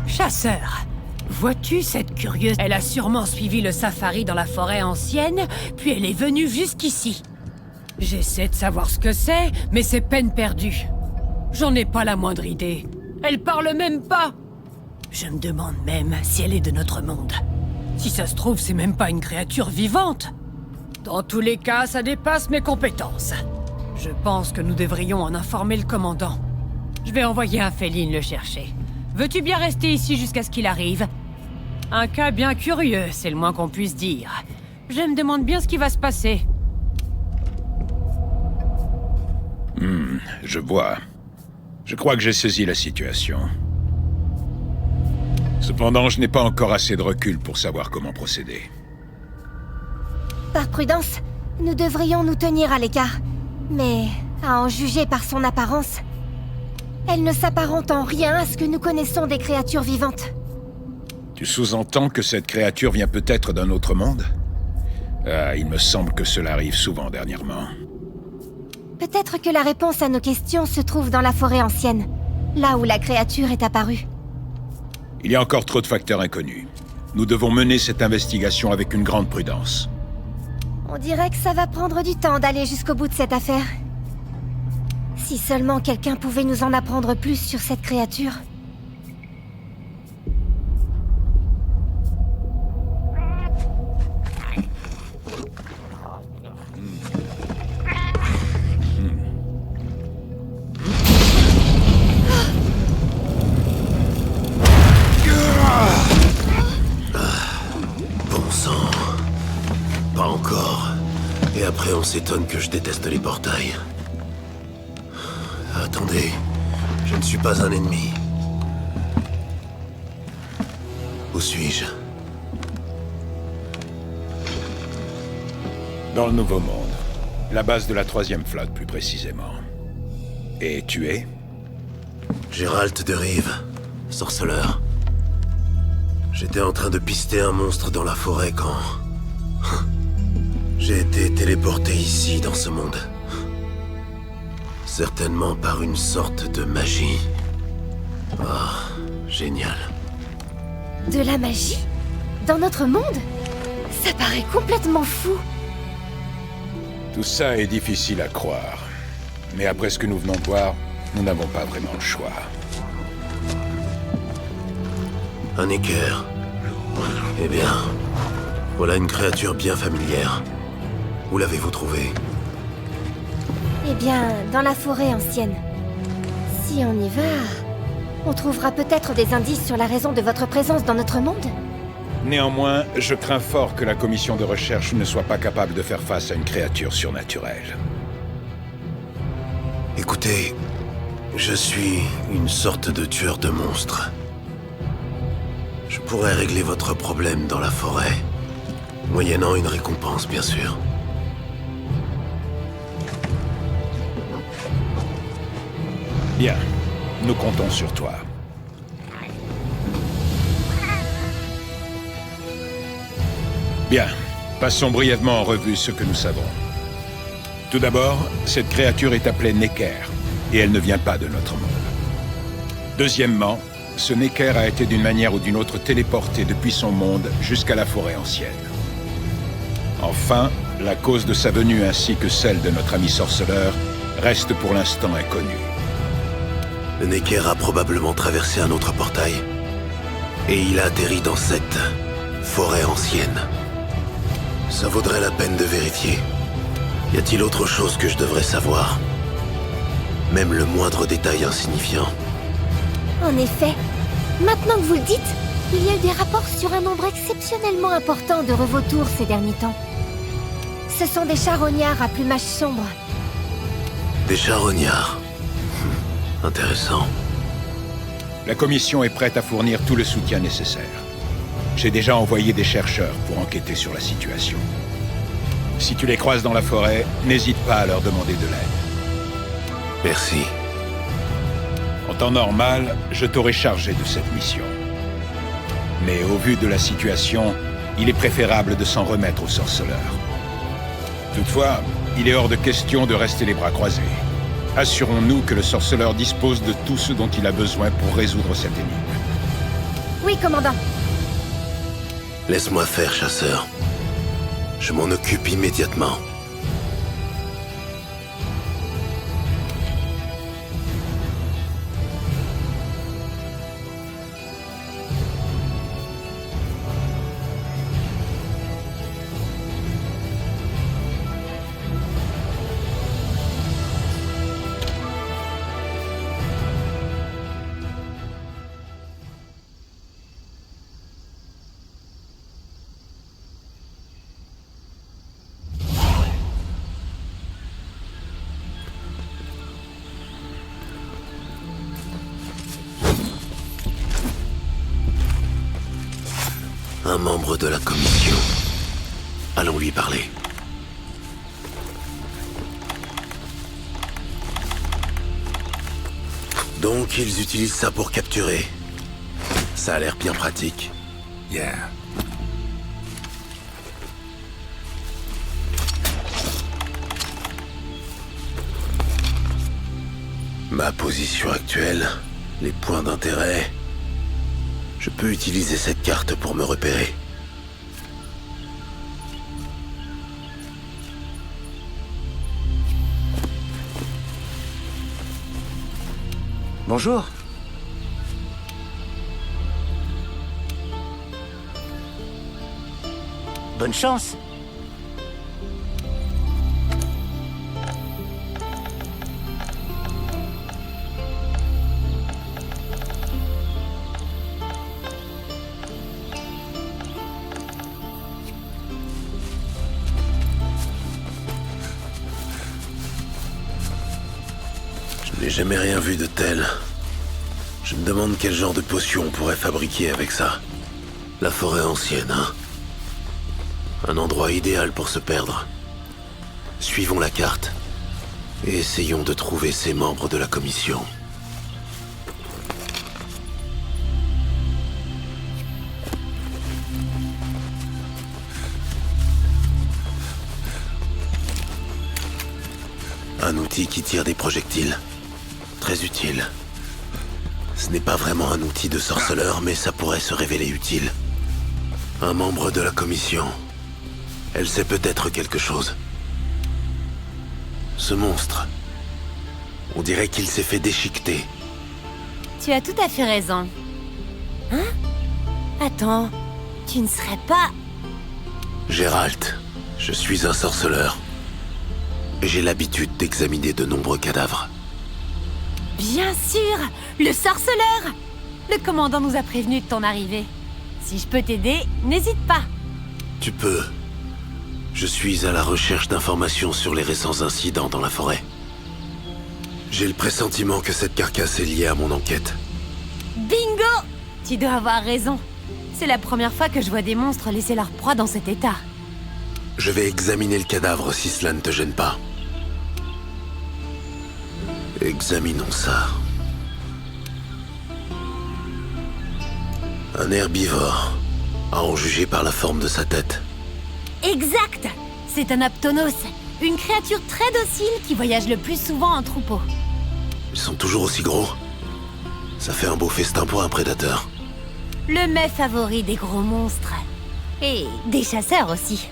Chasseur, vois-tu cette curieuse? Elle a sûrement suivi le safari dans la forêt ancienne, puis elle est venue jusqu'ici. J'essaie de savoir ce que c'est, mais c'est peine perdue. J'en ai pas la moindre idée. Elle parle même pas. Je me demande même si elle est de notre monde. Si ça se trouve, c'est même pas une créature vivante. Dans tous les cas, ça dépasse mes compétences. Je pense que nous devrions en informer le commandant. Je vais envoyer un Féline le chercher. Veux-tu bien rester ici jusqu'à ce qu'il arrive? Un cas bien curieux, c'est le moins qu'on puisse dire. Je me demande bien ce qui va se passer. Je vois. Je crois que j'ai saisi la situation. Cependant, je n'ai pas encore assez de recul pour savoir comment procéder. Par prudence, nous devrions nous tenir à l'écart. Mais, à en juger par son apparence, elle ne s'apparente en rien à ce que nous connaissons des créatures vivantes. Tu sous-entends que cette créature vient peut-être d'un autre monde? Ah, il me semble que cela arrive souvent dernièrement. Peut-être que la réponse à nos questions se trouve dans la forêt ancienne, là où la créature est apparue. Il y a encore trop de facteurs inconnus. Nous devons mener cette investigation avec une grande prudence. On dirait que ça va prendre du temps d'aller jusqu'au bout de cette affaire. Si seulement quelqu'un pouvait nous en apprendre plus sur cette créature. Bon sang. Pas encore. Et après on s'étonne que je déteste les portails. Attendez, je ne suis pas un ennemi. Où suis-je? Dans le Nouveau Monde. La base de la 3e flotte, plus précisément. Et tu es? Gérald de Rive, sorceleur. J'étais en train de pister un monstre dans la forêt quand... j'ai été téléporté ici, dans ce monde. Certainement par une sorte de magie. Ah, génial. De la magie? Dans notre monde? Ça paraît complètement fou. Tout ça est difficile à croire. Mais après ce que nous venons de voir, nous n'avons pas vraiment le choix. Un équerre. Eh bien, voilà une créature bien familière. Où l'avez-vous trouvée? Eh bien, dans la forêt ancienne. Si on y va, on trouvera peut-être des indices sur la raison de votre présence dans notre monde. Néanmoins, je crains fort que la commission de recherche ne soit pas capable de faire face à une créature surnaturelle. Écoutez, je suis une sorte de tueur de monstres. Je pourrais régler votre problème dans la forêt, moyennant une récompense, bien sûr. Bien, nous comptons sur toi. Bien, passons brièvement en revue ce que nous savons. Tout d'abord, cette créature est appelée Necker, et elle ne vient pas de notre monde. Deuxièmement, ce Necker a été d'une manière ou d'une autre téléporté depuis son monde jusqu'à la forêt ancienne. Enfin, la cause de sa venue ainsi que celle de notre ami sorceleur reste pour l'instant inconnue. Le Necker a probablement traversé un autre portail. Et il a atterri dans cette forêt ancienne. Ça vaudrait la peine de vérifier. Y a-t-il autre chose que je devrais savoir? Même le moindre détail insignifiant. En effet, maintenant que vous le dites, il y a eu des rapports sur un nombre exceptionnellement important de revautours ces derniers temps. Ce sont des charognards à plumage sombre. Des charognards. Intéressant. La commission est prête à fournir tout le soutien nécessaire. J'ai déjà envoyé des chercheurs pour enquêter sur la situation. Si tu les croises dans la forêt, n'hésite pas à leur demander de l'aide. Merci. En temps normal, je t'aurais chargé de cette mission. Mais au vu de la situation, il est préférable de s'en remettre au sorceleur. Toutefois, il est hors de question de rester les bras croisés. Assurons-nous que le sorceleur dispose de tout ce dont il a besoin pour résoudre cette énigme. Oui, commandant. Laisse-moi faire, chasseur. Je m'en occupe immédiatement. Un membre de la commission. Allons lui parler. Donc, ils utilisent ça pour capturer. Ça a l'air bien pratique. Yeah. Ma position actuelle, les points d'intérêt... Je peux utiliser cette carte pour me repérer. Bonjour. Bonne chance. Je n'ai jamais rien vu de tel. Je me demande quel genre de potion on pourrait fabriquer avec ça. La forêt ancienne, hein? Un endroit idéal pour se perdre. Suivons la carte et essayons de trouver ces membres de la commission. Un outil qui tire des projectiles. Très utile. Ce n'est pas vraiment un outil de sorceleur, mais ça pourrait se révéler utile. Un membre de la commission. Elle sait peut-être quelque chose. Ce monstre. On dirait qu'il s'est fait déchiqueter. Tu as tout à fait raison. Hein? Attends, tu ne serais pas... Géralt, je suis un sorceleur. J'ai l'habitude d'examiner de nombreux cadavres. Bien sûr! Le sorceleur! Le commandant nous a prévenus de ton arrivée. Si je peux t'aider, n'hésite pas. Tu peux. Je suis à la recherche d'informations sur les récents incidents dans la forêt. J'ai le pressentiment que cette carcasse est liée à mon enquête. Bingo! Tu dois avoir raison. C'est la première fois que je vois des monstres laisser leur proie dans cet état. Je vais examiner le cadavre si cela ne te gêne pas. Examinons ça. Un herbivore, à en juger par la forme de sa tête. Exact! C'est un Aptonos, une créature très docile qui voyage le plus souvent en troupeau. Ils sont toujours aussi gros. Ça fait un beau festin pour un prédateur. Le mets favori des gros monstres. Et des chasseurs aussi.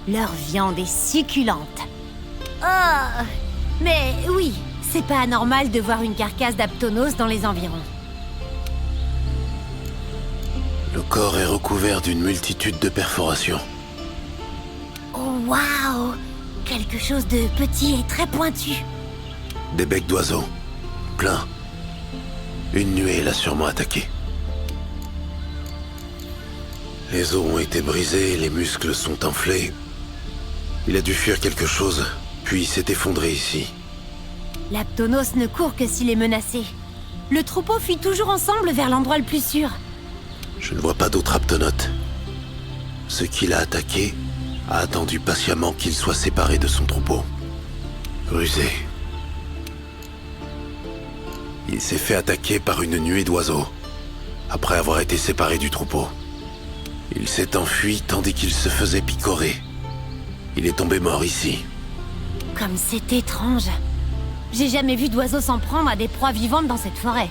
Leur viande est succulente. Oh! Mais oui, c'est pas anormal de voir une carcasse d'Aptonos dans les environs. Le corps est recouvert d'une multitude de perforations. Oh waouh! Quelque chose de petit et très pointu. Des becs d'oiseaux. Plein. Une nuée l'a sûrement attaqué. Les os ont été brisés, les muscles sont enflés. Il a dû fuir quelque chose, puis s'est effondré ici. L'Aptonos ne court que s'il est menacé. Le troupeau fuit toujours ensemble vers l'endroit le plus sûr. Je ne vois pas d'autre aptonote. Ce qui l'a attaqué a attendu patiemment qu'il soit séparé de son troupeau. Rusé. Il s'est fait attaquer par une nuée d'oiseaux, après avoir été séparé du troupeau. Il s'est enfui tandis qu'il se faisait picorer. Il est tombé mort ici. Comme c'est étrange. J'ai jamais vu d'oiseaux s'en prendre à des proies vivantes dans cette forêt.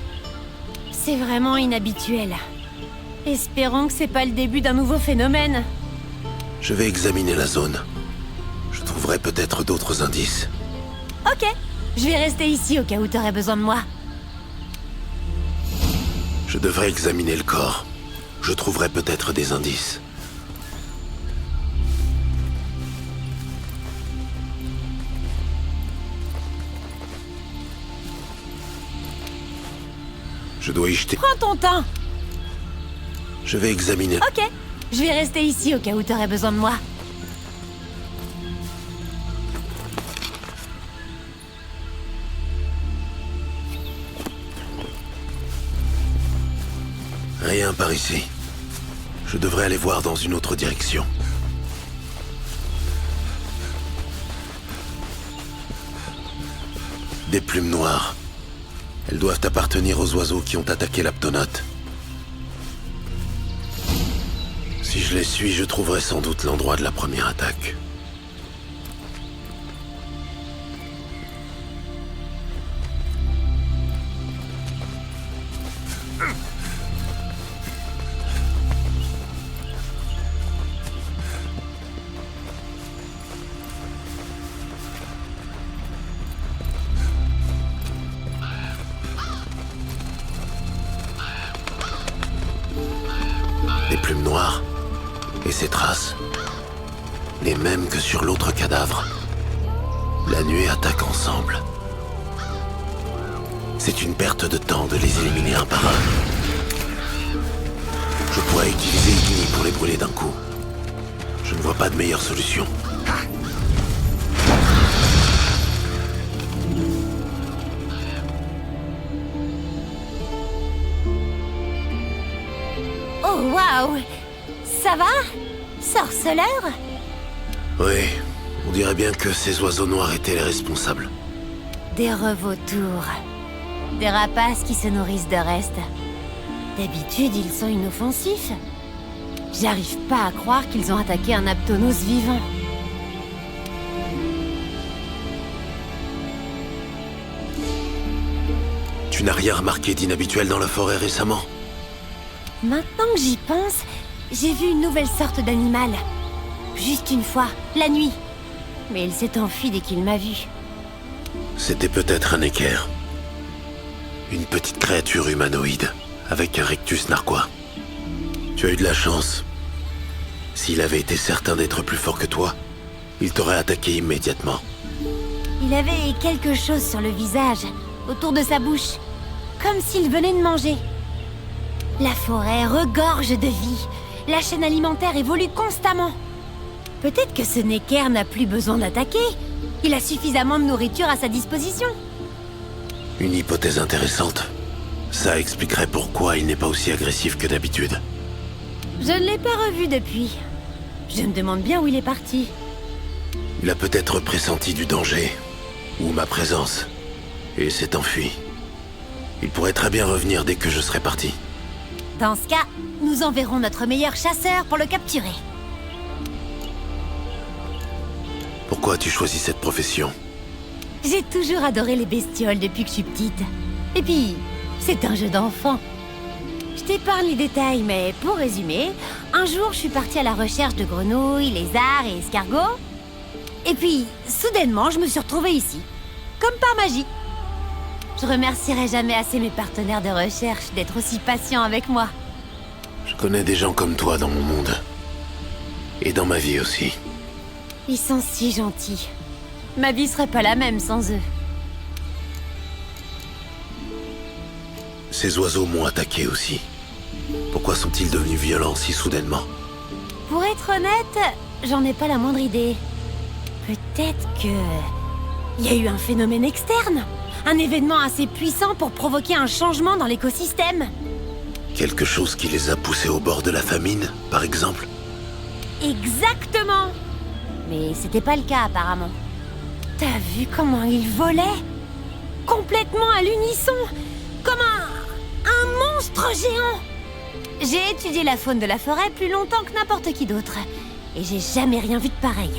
C'est vraiment inhabituel. Espérons que c'est pas le début d'un nouveau phénomène. Je vais examiner la zone. Je trouverai peut-être d'autres indices. Ok, je vais rester ici au cas où t'aurais besoin de moi. Je devrais examiner le corps. Je trouverai peut-être des indices. Je dois y jeter. Prends ton temps. Je vais examiner. Ok, je vais rester ici au cas où t'aurais besoin de moi. Rien par ici. Je devrais aller voir dans une autre direction. Des plumes noires. Elles doivent appartenir aux oiseaux qui ont attaqué l'Aptonote. Si je les suis, je trouverai sans doute l'endroit de la première attaque. Des plumes noires. Et ces traces. Les mêmes que sur l'autre cadavre. La nuée attaque ensemble. C'est une perte de temps de les éliminer un par un. Je pourrais utiliser Igni pour les brûler d'un coup. Je ne vois pas de meilleure solution. Oh waouh! Ça va? Sorceleur? Oui, on dirait bien que ces oiseaux noirs étaient les responsables. Des revautours. Des rapaces qui se nourrissent de restes. D'habitude, ils sont inoffensifs. J'arrive pas à croire qu'ils ont attaqué un Aptonos vivant. Tu n'as rien remarqué d'inhabituel dans la forêt récemment? Maintenant que j'y pense, j'ai vu une nouvelle sorte d'animal. Juste une fois, la nuit. Mais il s'est enfui dès qu'il m'a vu. C'était peut-être un équerre. Une petite créature humanoïde, avec un rectus narquois. Tu as eu de la chance. S'il avait été certain d'être plus fort que toi, il t'aurait attaqué immédiatement. Il avait quelque chose sur le visage, autour de sa bouche. Comme s'il venait de manger. La forêt regorge de vie. La chaîne alimentaire évolue constamment. Peut-être que ce Necker n'a plus besoin d'attaquer. Il a suffisamment de nourriture à sa disposition. Une hypothèse intéressante. Ça expliquerait pourquoi il n'est pas aussi agressif que d'habitude. Je ne l'ai pas revu depuis. Je me demande bien où il est parti. Il a peut-être pressenti du danger, ou ma présence, et s'est enfui. Il pourrait très bien revenir dès que je serai parti. Dans ce cas, nous enverrons notre meilleur chasseur pour le capturer. Pourquoi as-tu choisi cette profession? J'ai toujours adoré les bestioles depuis que je suis petite. Et puis, c'est un jeu d'enfant. Je t'épargne les détails, mais pour résumer, un jour je suis partie à la recherche de grenouilles, lézards et escargots. Et puis, soudainement, je me suis retrouvée ici. Comme par magie. Je remercierai jamais assez mes partenaires de recherche d'être aussi patients avec moi. Je connais des gens comme toi dans mon monde. Et dans ma vie aussi. Ils sont si gentils. Ma vie serait pas la même sans eux. Ces oiseaux m'ont attaqué aussi. Pourquoi sont-ils devenus violents si soudainement? Pour être honnête, j'en ai pas la moindre idée. Peut-être que... il y a eu un phénomène externe. Un événement assez puissant pour provoquer un changement dans l'écosystème. Quelque chose qui les a poussés au bord de la famine, par exemple? Exactement. Mais c'était pas le cas apparemment. T'as vu comment ils volaient? Complètement à l'unisson. Comme un monstre géant. J'ai étudié la faune de la forêt plus longtemps que n'importe qui d'autre. Et j'ai jamais rien vu de pareil.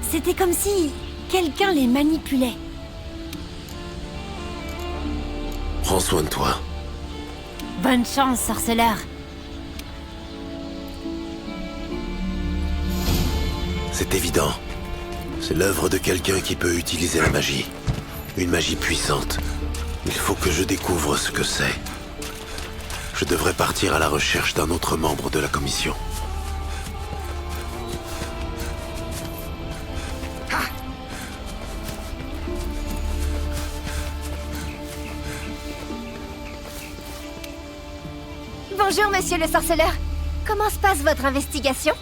C'était comme si quelqu'un les manipulait. Prends soin de toi. Bonne chance, sorceleur. C'est évident. C'est l'œuvre de quelqu'un qui peut utiliser la magie. Une magie puissante. Il faut que je découvre ce que c'est. Je devrais partir à la recherche d'un autre membre de la commission. Bonjour, monsieur le sorceleur. Comment se passe votre investigation?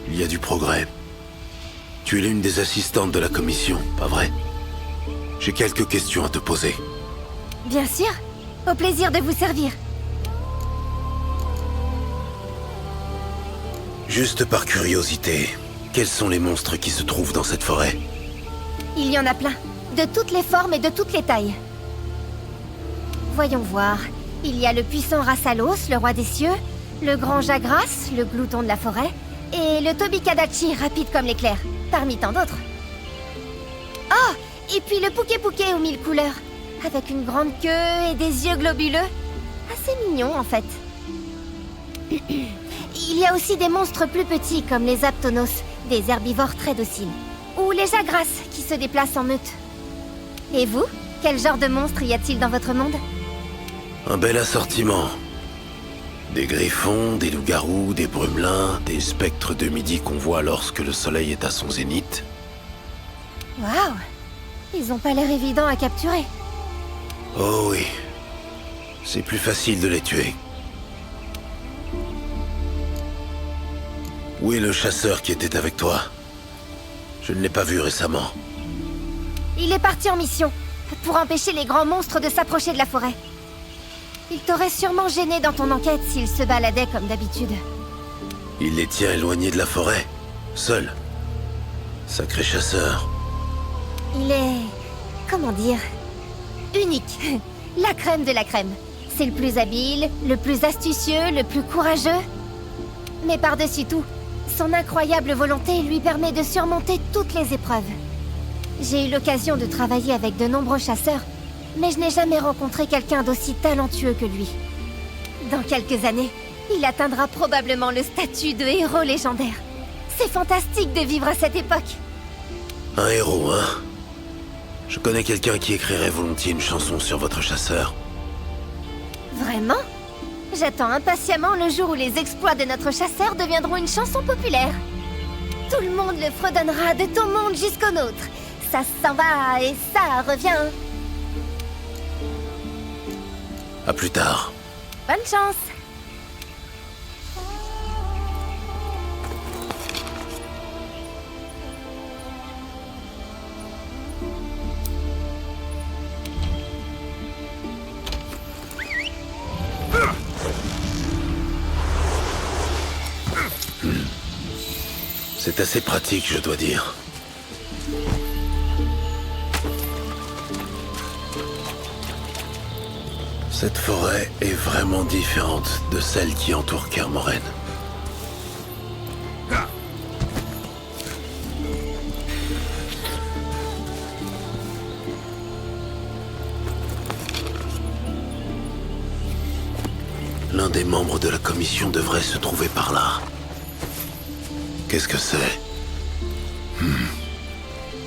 Il y a du progrès. Tu es l'une des assistantes de la commission, pas vrai? J'ai quelques questions à te poser. Bien sûr. Au plaisir de vous servir. Juste par curiosité, quels sont les monstres qui se trouvent dans cette forêt? Il y en a plein. De toutes les formes et de toutes les tailles. Voyons voir. Il y a le puissant Rassalos, le roi des cieux, le grand Jagras, le glouton de la forêt, et le Tobikadachi, rapide comme l'éclair, parmi tant d'autres. Oh! Et puis le Pouké-Pouké aux 1000 couleurs, avec une grande queue et des yeux globuleux. Assez mignon, en fait. Il y a aussi des monstres plus petits, comme les Aptonos, des herbivores très dociles. Ou les Jagras, qui se déplacent en meute. Et vous? Quel genre de monstres y a-t-il dans votre monde? Un bel assortiment. Des griffons, des loups-garous, des brumelins, des spectres de midi qu'on voit lorsque le soleil est à son zénith. Waouh! Ils ont pas l'air évidents à capturer. Oh oui. C'est plus facile de les tuer. Où est le chasseur qui était avec toi? Je ne l'ai pas vu récemment. Il est parti en mission, pour empêcher les grands monstres de s'approcher de la forêt. Il t'aurait sûrement gêné dans ton enquête s'il se baladait comme d'habitude. Il les tient éloignés de la forêt, seul. Sacré chasseur. Il est... comment dire... unique. La crème de la crème. C'est le plus habile, le plus astucieux, le plus courageux. Mais par-dessus tout, son incroyable volonté lui permet de surmonter toutes les épreuves. J'ai eu l'occasion de travailler avec de nombreux chasseurs, mais je n'ai jamais rencontré quelqu'un d'aussi talentueux que lui. Dans quelques années, il atteindra probablement le statut de héros légendaire. C'est fantastique de vivre à cette époque. Un héros, hein? Je connais quelqu'un qui écrirait volontiers une chanson sur votre chasseur. Vraiment? J'attends impatiemment le jour où les exploits de notre chasseur deviendront une chanson populaire. Tout le monde le fredonnera de ton monde jusqu'au nôtre. Ça s'en va et ça revient. À plus tard. Bonne chance! C'est assez pratique, je dois dire. Cette forêt est vraiment différente de celle qui entoure Kermoren. L'un des membres de la commission devrait se trouver par là. Qu'est-ce que c'est?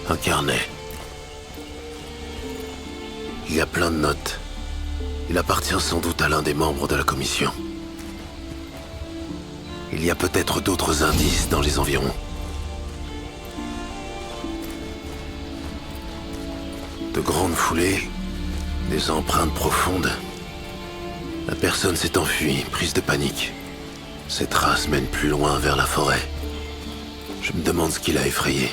Un carnet. Il y a plein de notes. Il appartient sans doute à l'un des membres de la commission. Il y a peut-être d'autres indices dans les environs. De grandes foulées, des empreintes profondes. La personne s'est enfuie, prise de panique. Ces traces mènent plus loin vers la forêt. Je me demande ce qui l'a effrayé.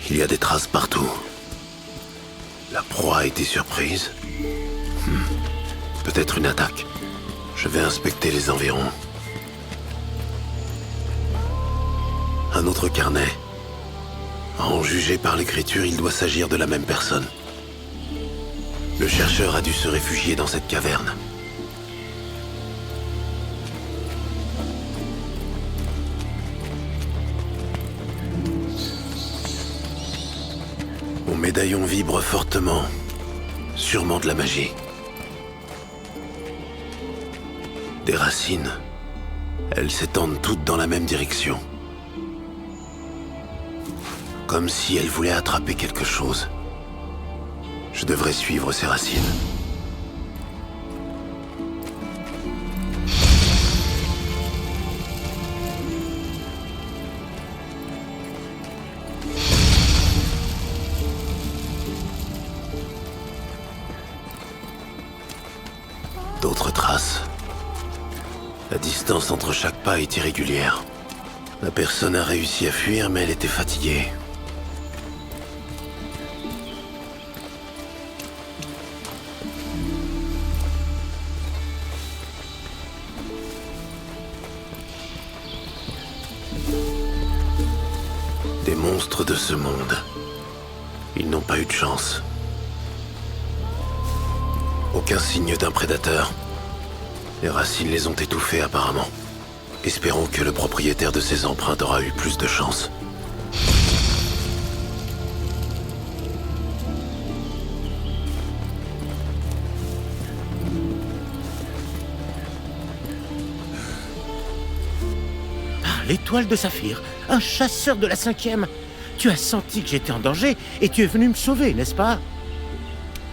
Il y a des traces partout. La proie a été surprise. Peut-être une attaque. Je vais inspecter les environs. un autre carnet. À en juger par l'écriture, il doit s'agir de la même personne. Le chercheur a dû se réfugier dans cette caverne. Mon médaillon vibre fortement. Sûrement de la magie. Des racines. Elles s'étendent toutes dans la même direction. Comme si elles voulaient attraper quelque chose. Je devrais suivre ces racines. D'autres traces. La distance entre chaque pas est irrégulière. La personne a réussi à fuir, mais elle était fatiguée. Des monstres de ce monde. Ils n'ont pas eu de chance. Aucun signe d'un prédateur. Les racines les ont étouffés apparemment. Espérons que le propriétaire de ces empreintes aura eu plus de chance. L'étoile de saphir, un chasseur de la 5e. Tu as senti que j'étais en danger et tu es venu me sauver, n'est-ce pas?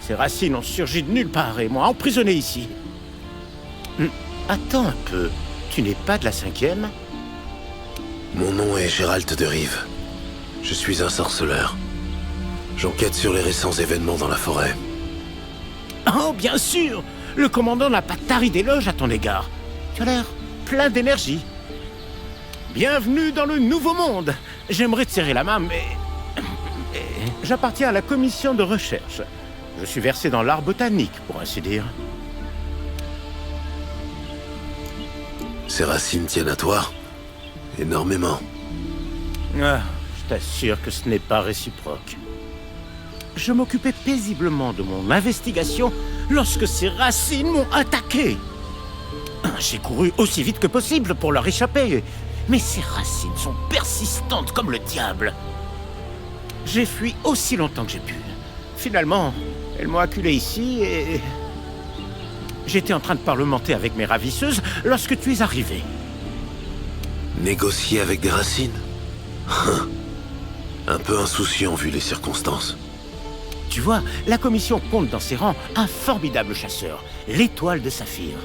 Ces racines ont surgi de nulle part et m'ont emprisonné ici. Attends un peu, tu n'es pas de la 5e? Mon nom est Gérald de Rive. Je suis un sorceleur. J'enquête sur les récents événements dans la forêt. Oh, bien sûr! Le commandant n'a pas tari d'éloges à ton égard. Tu as l'air plein d'énergie. Bienvenue dans le Nouveau Monde. J'aimerais te serrer la main, mais j'appartiens à la commission de recherche. Je suis versé dans l'art botanique, pour ainsi dire. Ces racines tiennent à toi? Énormément. Ah, je t'assure que ce n'est pas réciproque. Je m'occupais paisiblement de mon investigation lorsque ces racines m'ont attaqué. J'ai couru aussi vite que possible pour leur échapper. Mais ces racines sont persistantes comme le diable. J'ai fui aussi longtemps que j'ai pu. Finalement, elles m'ont acculé ici et... J'étais en train de parlementer avec mes ravisseuses lorsque tu es arrivé. Négocier avec des racines? Un peu insouciant vu les circonstances. Tu vois, la commission compte dans ses rangs un formidable chasseur, l'étoile de saphir.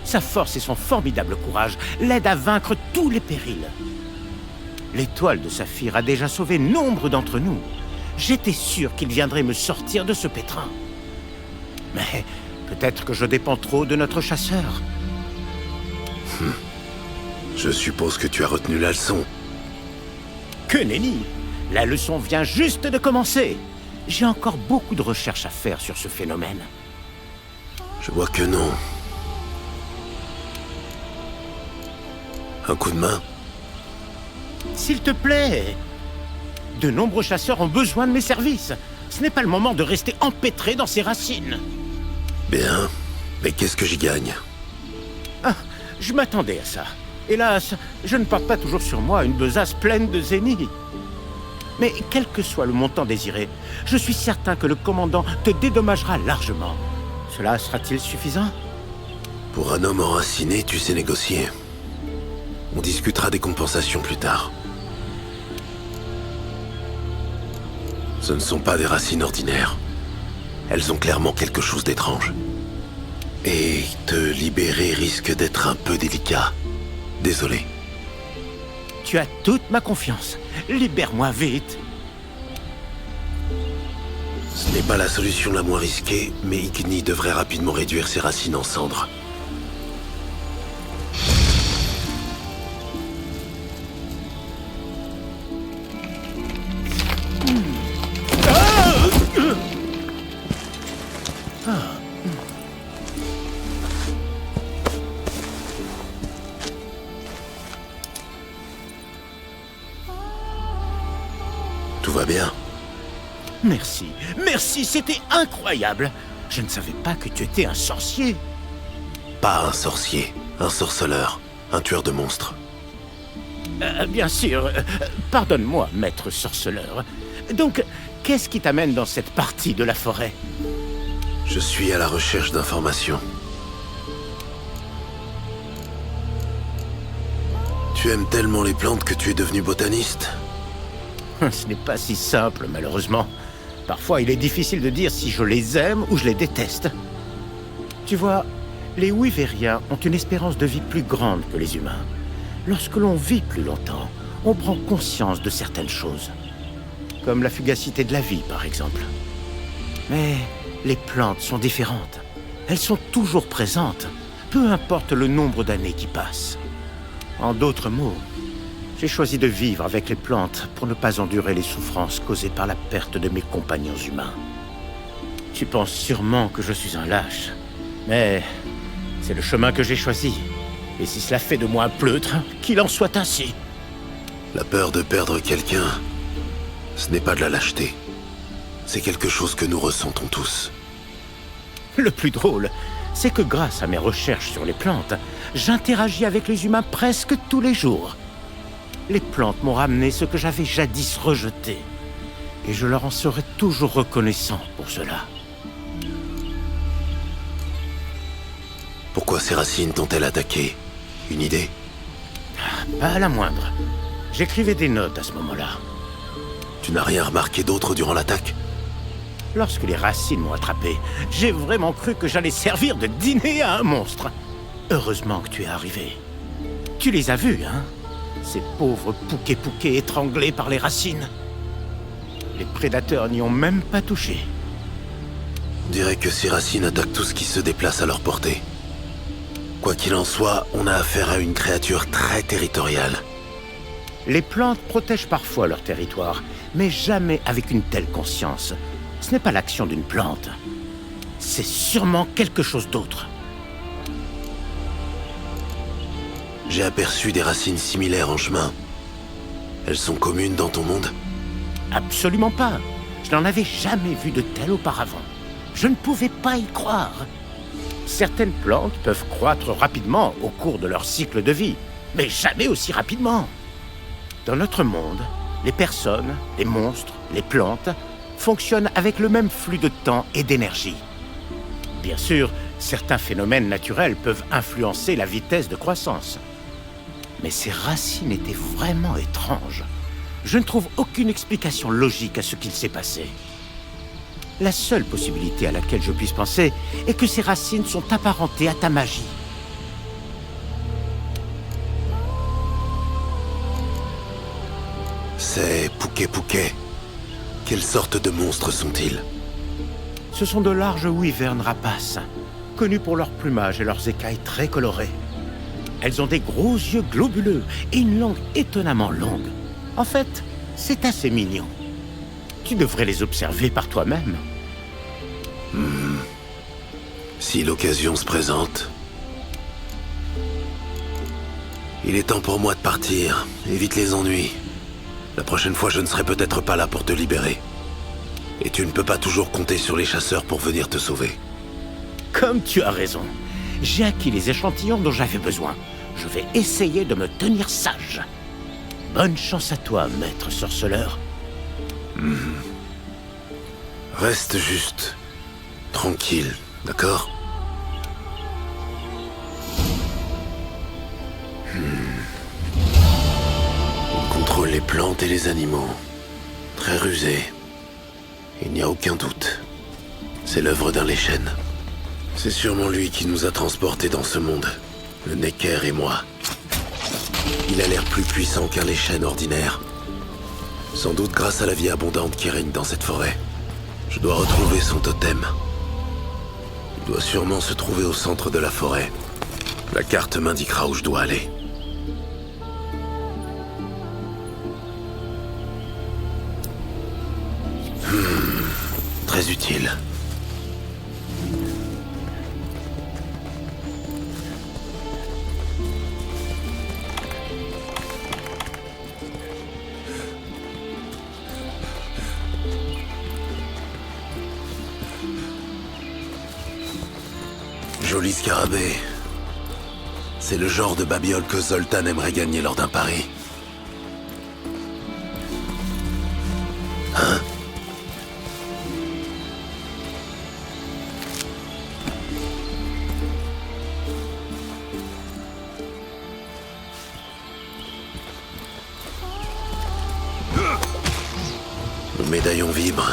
Sa force et son formidable courage l'aident à vaincre tous les périls. L'étoile de saphir a déjà sauvé nombre d'entre nous. J'étais sûr qu'il viendrait me sortir de ce pétrin. Mais peut-être que je dépends trop de notre chasseur. Je suppose que tu as retenu la leçon. Que nenni! La leçon vient juste de commencer. J'ai encore beaucoup de recherches à faire sur ce phénomène. Je vois que non. Un coup de main? S'il te plaît. De nombreux chasseurs ont besoin de mes services. Ce n'est pas le moment de rester empêtré dans ces racines. Bien, mais qu'est-ce que j'y gagne? Ah, je m'attendais à ça. Hélas, je ne porte pas toujours sur moi une besace pleine de zénith. Mais quel que soit le montant désiré, je suis certain que le commandant te dédommagera largement. Cela sera-t-il suffisant? Pour un homme enraciné, tu sais négocier. On discutera des compensations plus tard. Ce ne sont pas des racines ordinaires. Elles ont clairement quelque chose d'étrange. Et te libérer risque d'être un peu délicat. Désolé. Tu as toute ma confiance. Libère-moi vite. Ce n'est pas la solution la moins risquée, mais Igni devrait rapidement réduire ses racines en cendres. Merci, merci, c'était incroyable. Je ne savais pas que tu étais un sorcier. Pas un sorcier, un sorceleur, un tueur de monstres. Bien sûr, pardonne-moi, maître sorceleur. Donc, qu'est-ce qui t'amène dans cette partie de la forêt? Je suis à la recherche d'informations. Tu aimes tellement les plantes que tu es devenu botaniste? Ce n'est pas si simple, malheureusement. Parfois, il est difficile de dire si je les aime ou je les déteste. Tu vois, les Wyveriens ont une espérance de vie plus grande que les humains. Lorsque l'on vit plus longtemps, on prend conscience de certaines choses. Comme la fugacité de la vie, par exemple. Mais les plantes sont différentes. Elles sont toujours présentes, peu importe le nombre d'années qui passent. En d'autres mots, j'ai choisi de vivre avec les plantes pour ne pas endurer les souffrances causées par la perte de mes compagnons humains. Tu penses sûrement que je suis un lâche, mais c'est le chemin que j'ai choisi. Et si cela fait de moi un pleutre, qu'il en soit ainsi. La peur de perdre quelqu'un, ce n'est pas de la lâcheté. C'est quelque chose que nous ressentons tous. Le plus drôle, c'est que grâce à mes recherches sur les plantes, j'interagis avec les humains presque tous les jours. Les plantes m'ont ramené ce que j'avais jadis rejeté. Et je leur en serai toujours reconnaissant pour cela. Pourquoi ces racines t'ont-elles attaqué? Une idée? Pas la moindre. J'écrivais des notes à ce moment-là. Tu n'as rien remarqué d'autre durant l'attaque? Lorsque les racines m'ont attrapé, j'ai vraiment cru que j'allais servir de dîner à un monstre. Heureusement que tu es arrivé. Tu les as vus, hein? Ces pauvres pouquets étranglés par les racines. Les prédateurs n'y ont même pas touché. On dirait que ces racines attaquent tout ce qui se déplace à leur portée. Quoi qu'il en soit, on a affaire à une créature très territoriale. Les plantes protègent parfois leur territoire, mais jamais avec une telle conscience. Ce n'est pas l'action d'une plante. C'est sûrement quelque chose d'autre. J'ai aperçu des racines similaires en chemin. Elles sont communes dans ton monde? Absolument pas. Je n'en avais jamais vu de telles auparavant. Je ne pouvais pas y croire. Certaines plantes peuvent croître rapidement au cours de leur cycle de vie, mais jamais aussi rapidement. Dans notre monde, les personnes, les monstres, les plantes fonctionnent avec le même flux de temps et d'énergie. Bien sûr, certains phénomènes naturels peuvent influencer la vitesse de croissance. Mais ces racines étaient vraiment étranges. Je ne trouve aucune explication logique à ce qu'il s'est passé. La seule possibilité à laquelle je puisse penser est que ces racines sont apparentées à ta magie. Ces pouquets. Quelle sorte de monstres sont-ils? Ce sont de larges wyvernes rapaces, connus pour leur plumage et leurs écailles très colorées. Elles ont des gros yeux globuleux et une langue étonnamment longue. En fait, c'est assez mignon. Tu devrais les observer par toi-même. Si l'occasion se présente... Il est temps pour moi de partir. Évite les ennuis. La prochaine fois, je ne serai peut-être pas là pour te libérer. Et tu ne peux pas toujours compter sur les chasseurs pour venir te sauver. Comme tu as raison. J'ai acquis les échantillons dont j'avais besoin. Je vais essayer de me tenir sage. Bonne chance à toi, maître sorceleur. Reste juste... tranquille, d'accord? Il contrôle les plantes et les animaux. Très rusé. Il n'y a aucun doute. C'est l'œuvre d'un Leshen. C'est sûrement lui qui nous a transportés dans ce monde. Le Necker et moi. Il a l'air plus puissant qu'un Leshen ordinaire. Sans doute grâce à la vie abondante qui règne dans cette forêt. Je dois retrouver son totem. Il doit sûrement se trouver au centre de la forêt. La carte m'indiquera où je dois aller. Très utile. joli scarabée. C'est le genre de babiole que Zoltan aimerait gagner lors d'un pari. Hein? Le médaillon vibre.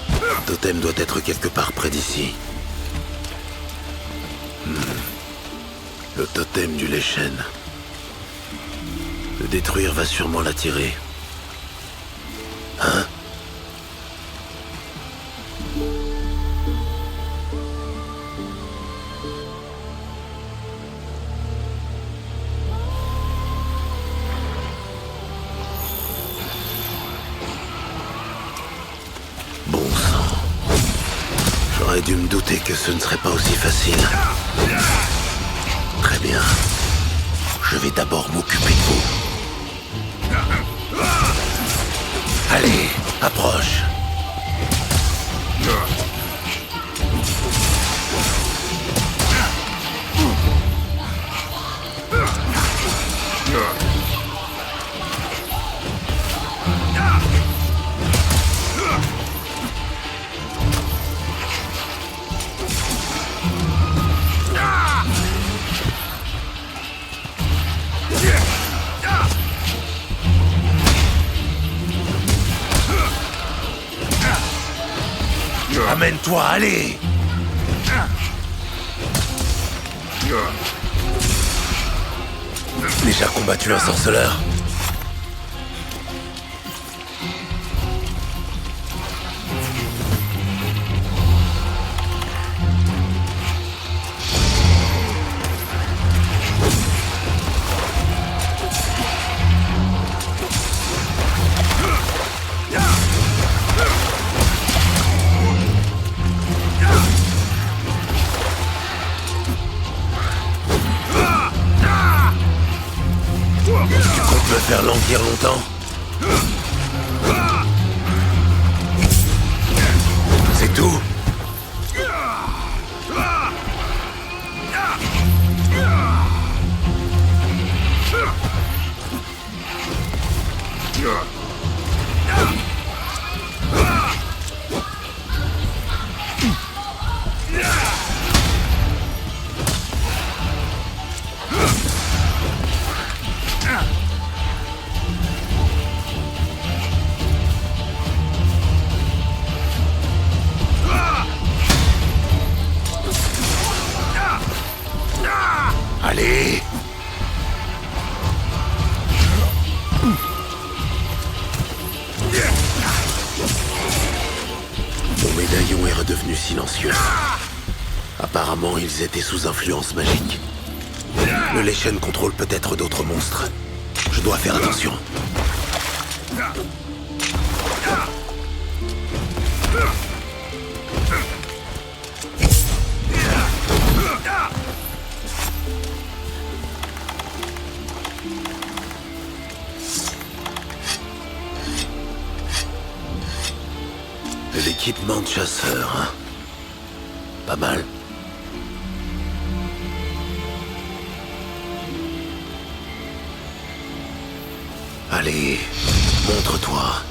Le totem doit être quelque part près d'ici. Le totem du Leshen. Le détruire va sûrement l'attirer. Hein? Bon sang. J'aurais dû me douter que ce ne serait pas aussi facile. Très bien. Je vais d'abord m'occuper de vous. Allez, approche. Amène-toi, allez! Déjà combattu un sorceleur? Tu peux faire languir longtemps? C'est tout? Allez! Mon médaillon est redevenu silencieux. Apparemment, ils étaient sous influence magique. Le Leshen contrôle peut-être d'autres monstres. Je dois faire attention. L'équipement de chasseur, hein? Pas mal. Allez, montre-toi.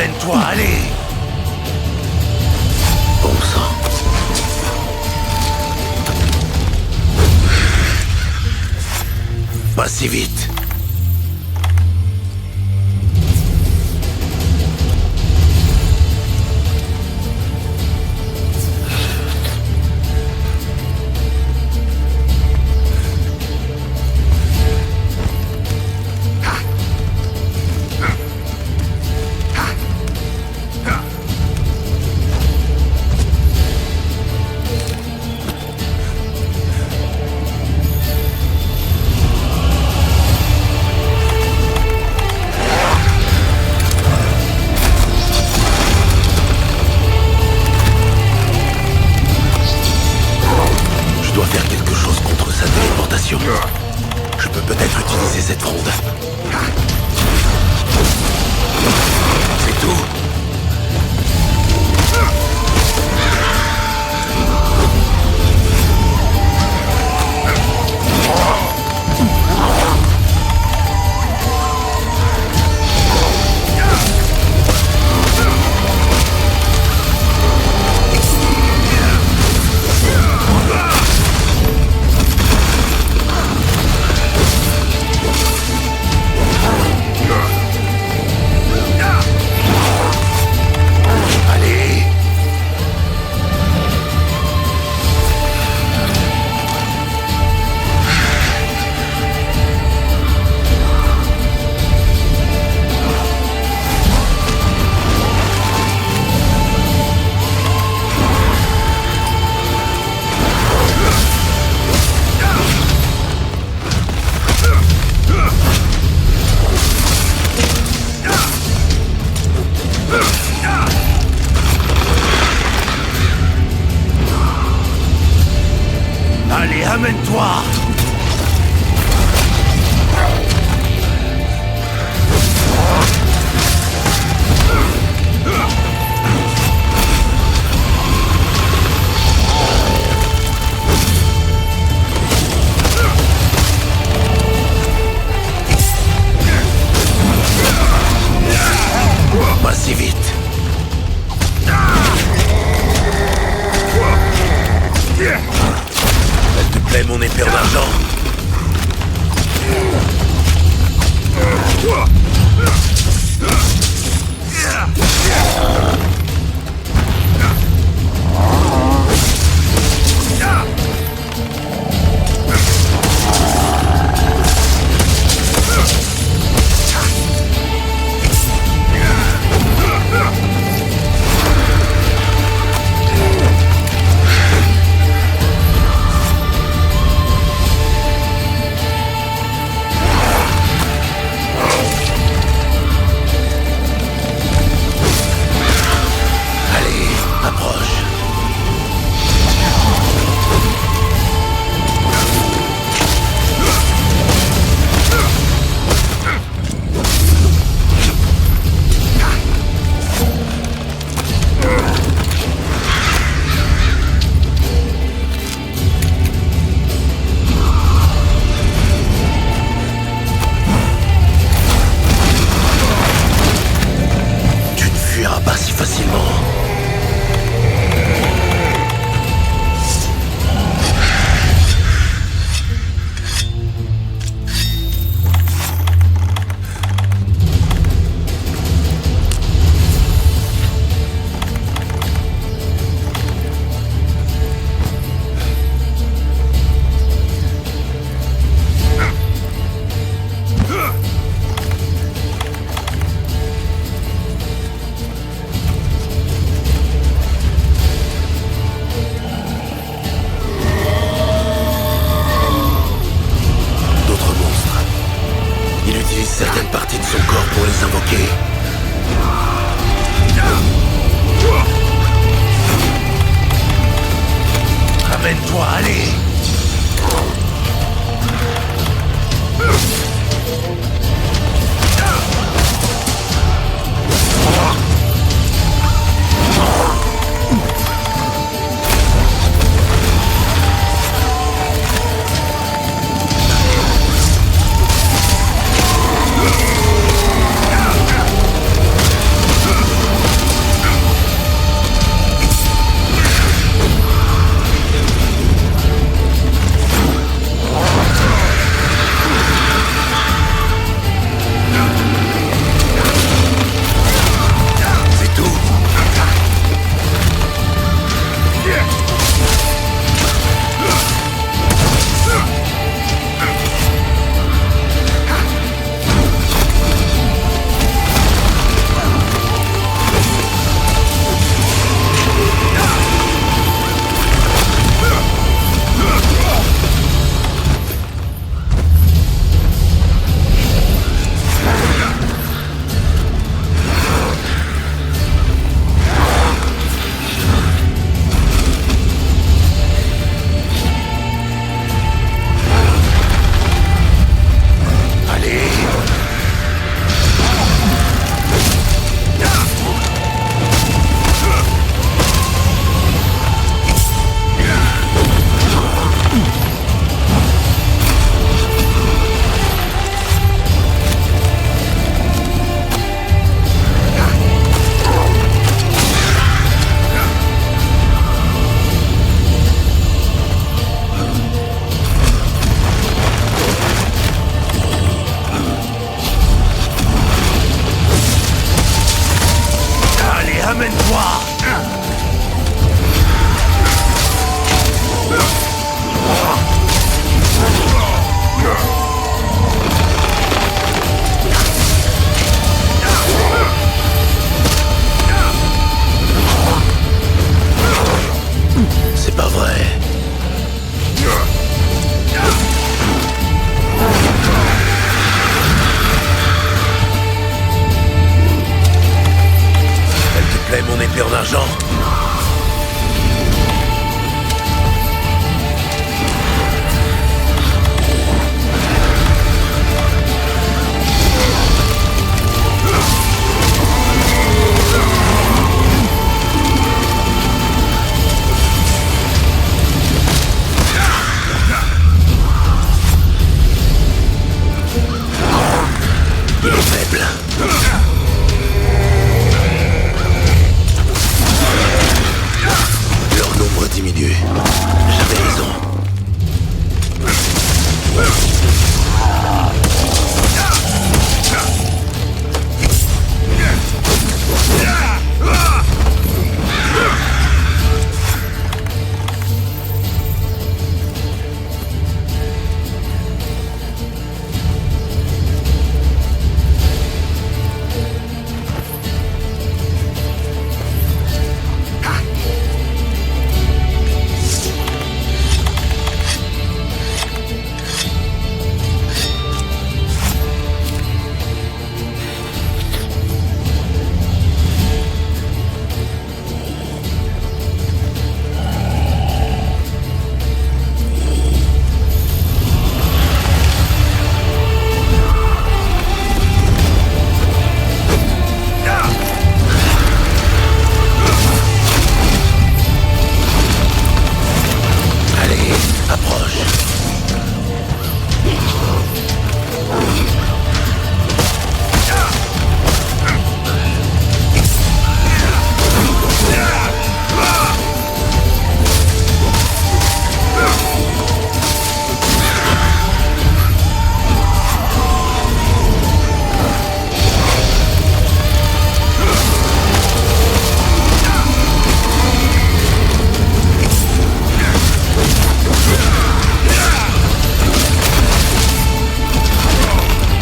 Amène-toi, allez! Bon sang. Pas si vite. Je peux peut-être utiliser cette fronde. C'est tout. Allez, amène-toi! Pas si vite. Elle te plaît, mon épée en argent? Pas si facilement. Certaines parties de son corps pour les invoquer. Amène-toi, allez! l'argent. Il est faible. Leur nombre diminue. J'avais raison.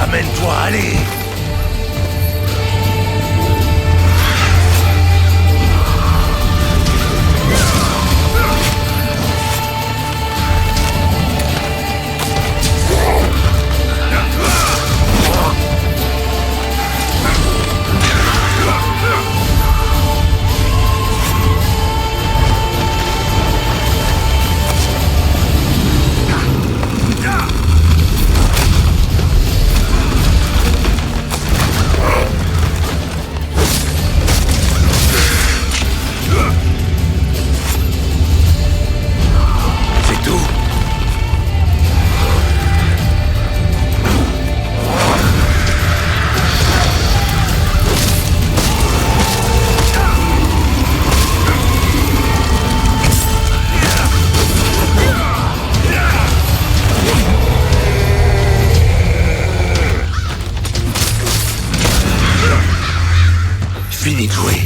Amène-toi, allez! Fini de jouer.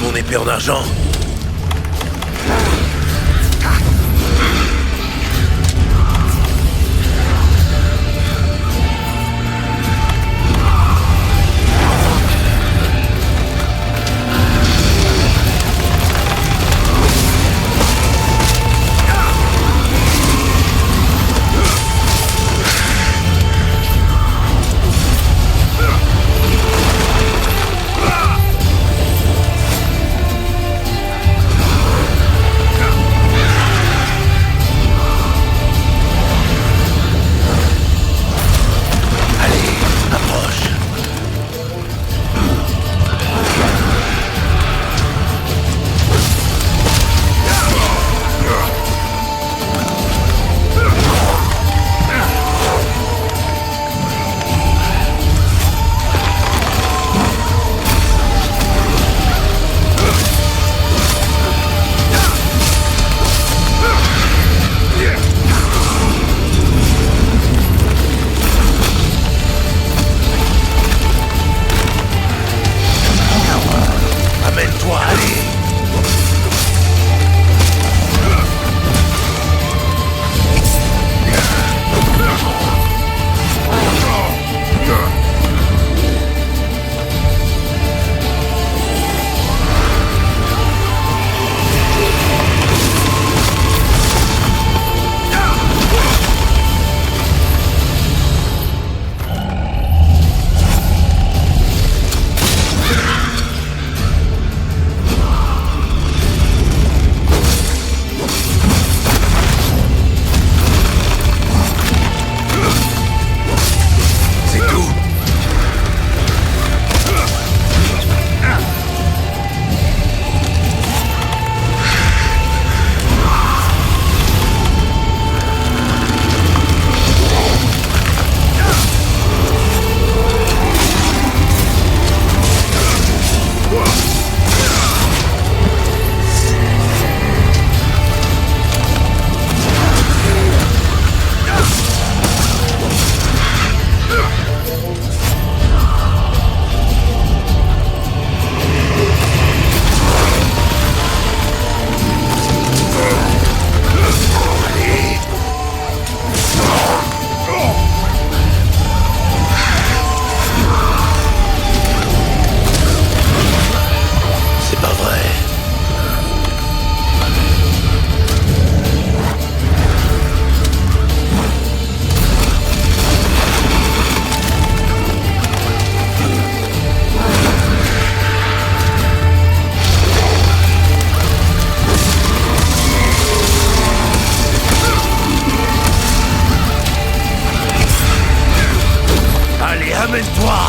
mon épée en argent. Amène-toi, allez! Amène-toi!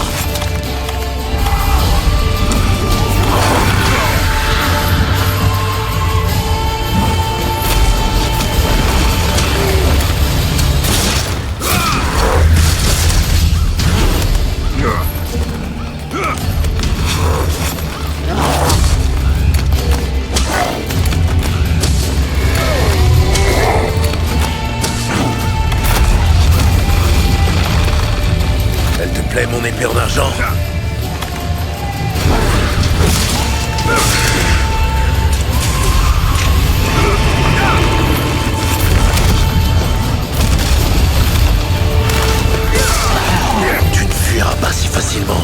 Elle te plaît, mon épée en argent? Tu ne fuiras pas si facilement.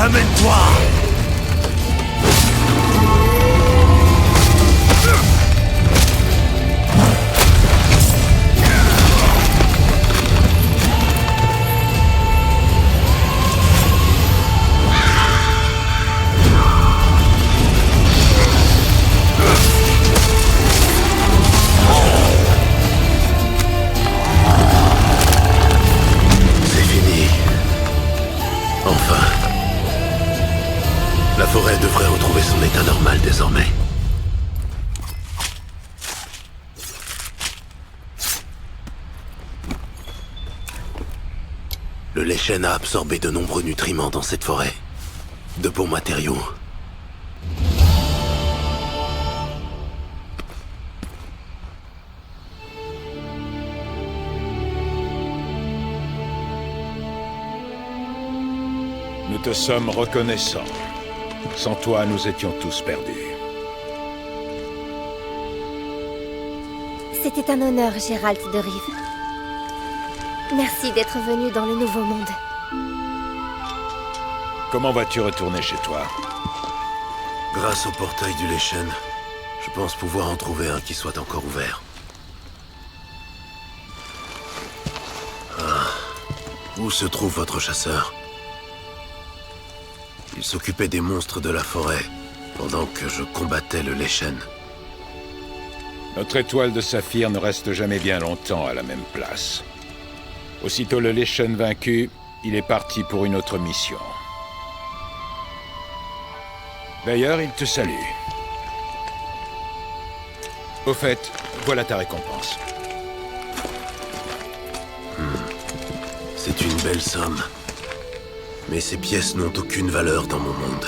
amène-toi! C'est fini. Enfin. La forêt devrait retrouver son état normal désormais. Le Leshen a absorbé de nombreux nutriments dans cette forêt. De bons matériaux. Nous te sommes reconnaissants. Sans toi, nous étions tous perdus. C'était un honneur, Gérald de Rive. Merci d'être venu dans le Nouveau Monde. Comment vas-tu retourner chez toi? Grâce au portail du Leshen, je pense pouvoir en trouver un qui soit encore ouvert. Où se trouve votre chasseur? Il s'occupait des monstres de la forêt, pendant que je combattais le Leshen. Notre étoile de saphir ne reste jamais bien longtemps à la même place. Aussitôt le Leshen vaincu, il est parti pour une autre mission. D'ailleurs, il te salue. Au fait, voilà ta récompense. C'est une belle somme. Mais ces pièces n'ont aucune valeur dans mon monde.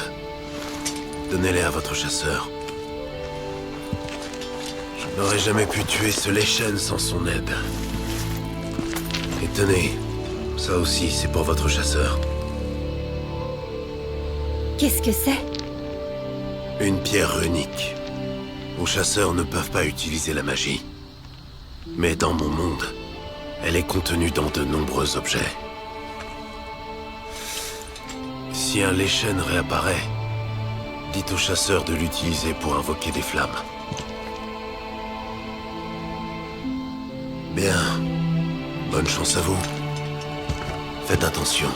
Donnez-les à votre chasseur. Je n'aurais jamais pu tuer ce Leshen sans son aide. Et tenez, ça aussi c'est pour votre chasseur. Qu'est-ce que c'est? Une pierre runique. Vos chasseurs ne peuvent pas utiliser la magie. Mais dans mon monde, elle est contenue dans de nombreux objets. Si un Leshen réapparaît, dites au chasseur de l'utiliser pour invoquer des flammes. Bien. Bonne chance à vous. Faites attention.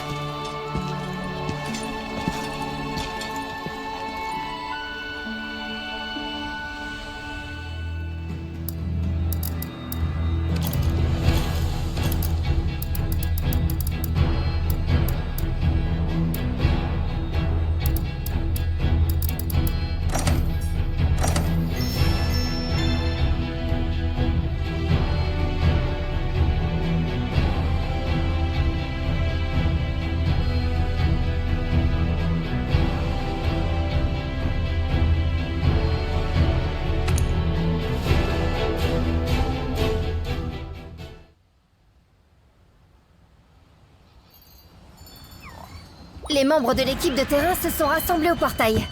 Les membres de l'équipe de terrain se sont rassemblés au portail.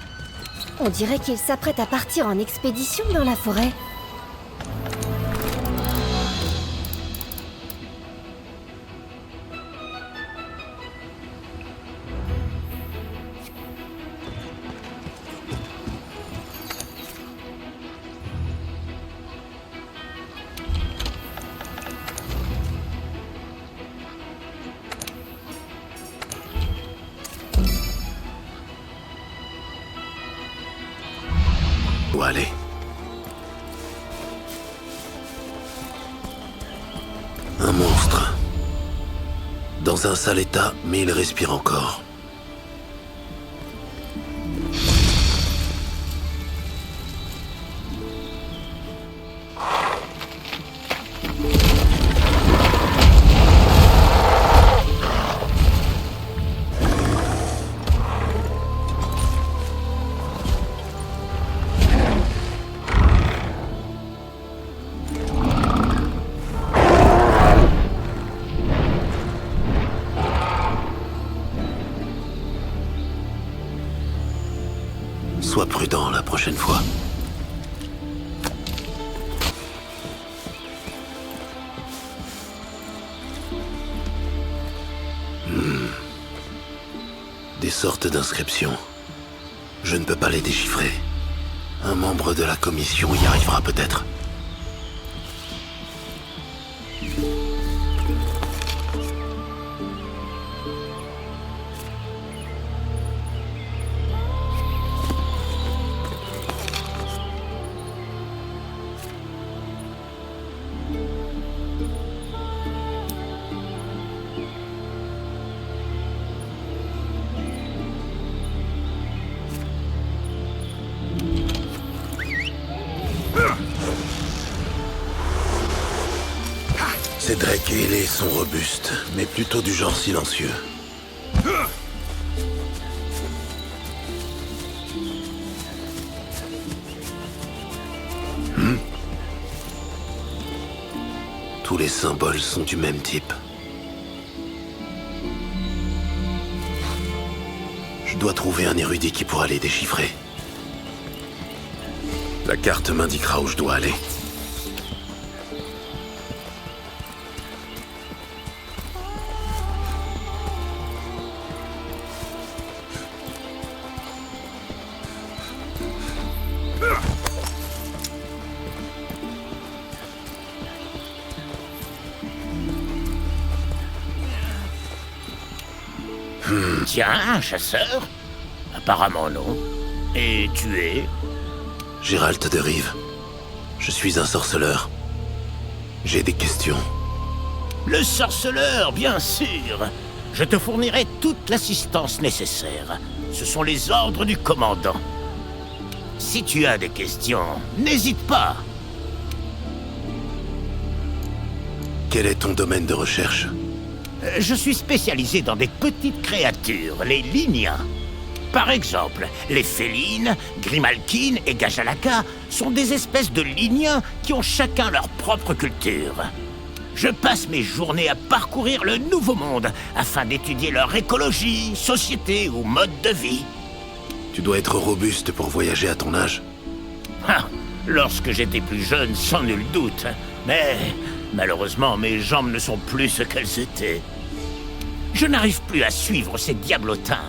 On dirait qu'ils s'apprêtent à partir en expédition dans la forêt. Où aller? Un monstre. Dans un sale état, mais il respire encore. Sois prudent la prochaine fois. Des sortes d'inscriptions. Je ne peux pas les déchiffrer. Un membre de la commission y arrivera peut-être. Ces Drake ailés sont robustes, mais plutôt du genre silencieux. Tous les symboles sont du même type. Je dois trouver un érudit qui pourra les déchiffrer. La carte m'indiquera où je dois aller. Tiens, un chasseur? Apparemment non. Et tu es? Gérald de Rive. Je suis un sorceleur. J'ai des questions. Le sorceleur, bien sûr. Je te fournirai toute l'assistance nécessaire. Ce sont les ordres du commandant. Si tu as des questions, n'hésite pas. Quel est ton domaine de recherche? Je suis spécialisé dans des petites créatures, les Ligniens. Par exemple, les Félines, Grimalkin et Gajalaka sont des espèces de Ligniens qui ont chacun leur propre culture. Je passe mes journées à parcourir le Nouveau Monde afin d'étudier leur écologie, société ou mode de vie. Tu dois être robuste pour voyager à ton âge. Ah, lorsque j'étais plus jeune, sans nul doute. Mais malheureusement, mes jambes ne sont plus ce qu'elles étaient. Je n'arrive plus à suivre ces diablotins.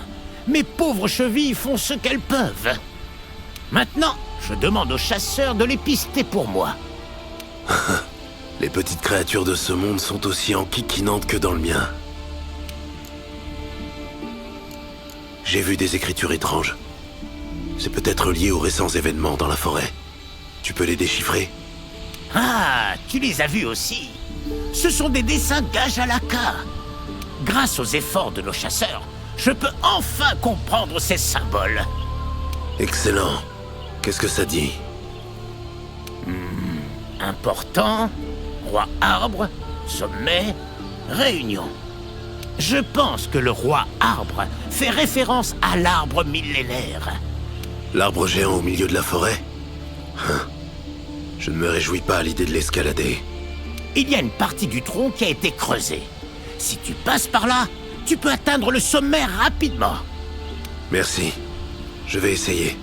Mes pauvres chevilles font ce qu'elles peuvent. Maintenant, je demande aux chasseurs de les pister pour moi. Les petites créatures de ce monde sont aussi enquiquinantes que dans le mien. J'ai vu des écritures étranges. C'est peut-être lié aux récents événements dans la forêt. Tu peux les déchiffrer? Ah, tu les as vus aussi. Ce sont des dessins Gajalaka. Grâce aux efforts de nos chasseurs, je peux enfin comprendre ces symboles. Excellent. Qu'est-ce que ça dit? Important, roi arbre, sommet, réunion. Je pense que le roi arbre fait référence à l'arbre millénaire. L'arbre géant au milieu de la forêt? Je ne me réjouis pas à l'idée de l'escalader. Il y a une partie du tronc qui a été creusée. Si tu passes par là, tu peux atteindre le sommet rapidement. Merci. Je vais essayer.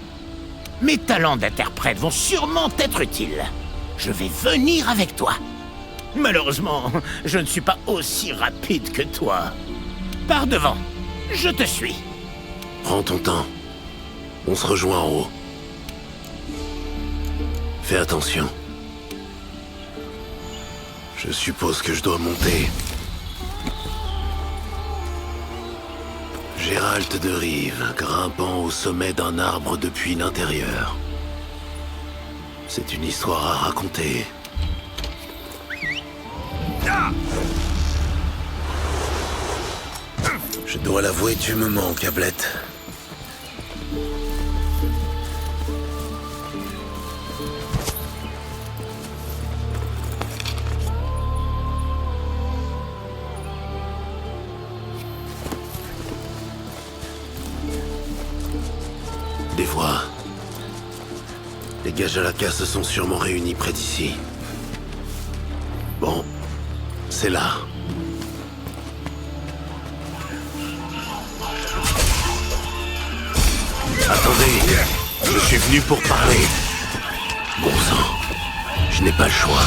Mes talents d'interprète vont sûrement être utiles. Je vais venir avec toi. Malheureusement, je ne suis pas aussi rapide que toi. Par devant, je te suis. Prends ton temps. On se rejoint en haut. Fais attention. Je suppose que je dois monter. Gérald de Rive, grimpant au sommet d'un arbre depuis l'intérieur. C'est une histoire à raconter. Je dois l'avouer, tu me manques, Ablette. Des voix. Les Gajalaka se sont sûrement réunis près d'ici. Bon, c'est là. Attendez, je suis venu pour parler. Bon sang, je n'ai pas le choix.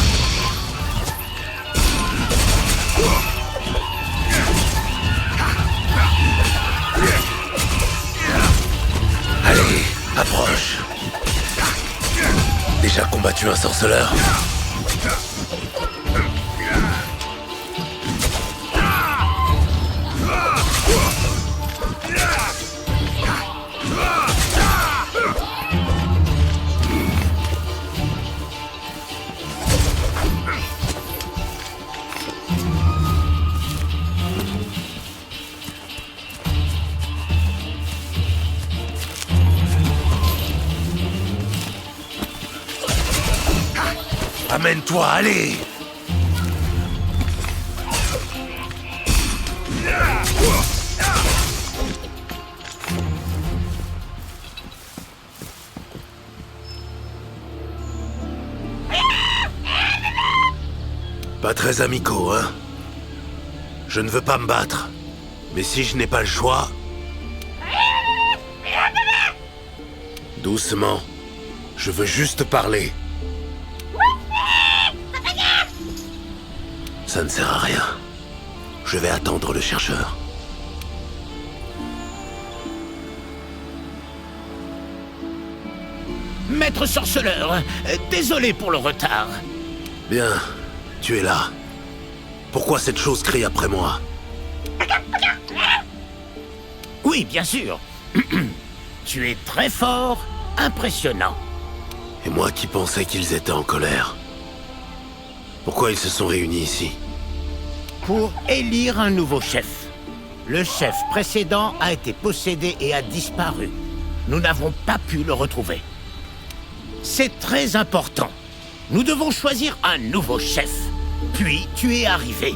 combattu un sorceleur? Amène-toi, allez! Pas très amicaux, hein? Je ne veux pas me battre. Mais si je n'ai pas le choix... Doucement. Je veux juste parler. Ça ne sert à rien. Je vais attendre le chercheur. Maître sorceleur, désolé pour le retard. Bien, tu es là. Pourquoi cette chose crie après moi? Oui, bien sûr. Tu es très fort, impressionnant. Et moi qui pensais qu'ils étaient en colère. Pourquoi ils se sont réunis ici? Pour élire un nouveau chef. Le chef précédent a été possédé et a disparu. Nous n'avons pas pu le retrouver. C'est très important. Nous devons choisir un nouveau chef. Puis tu es arrivé.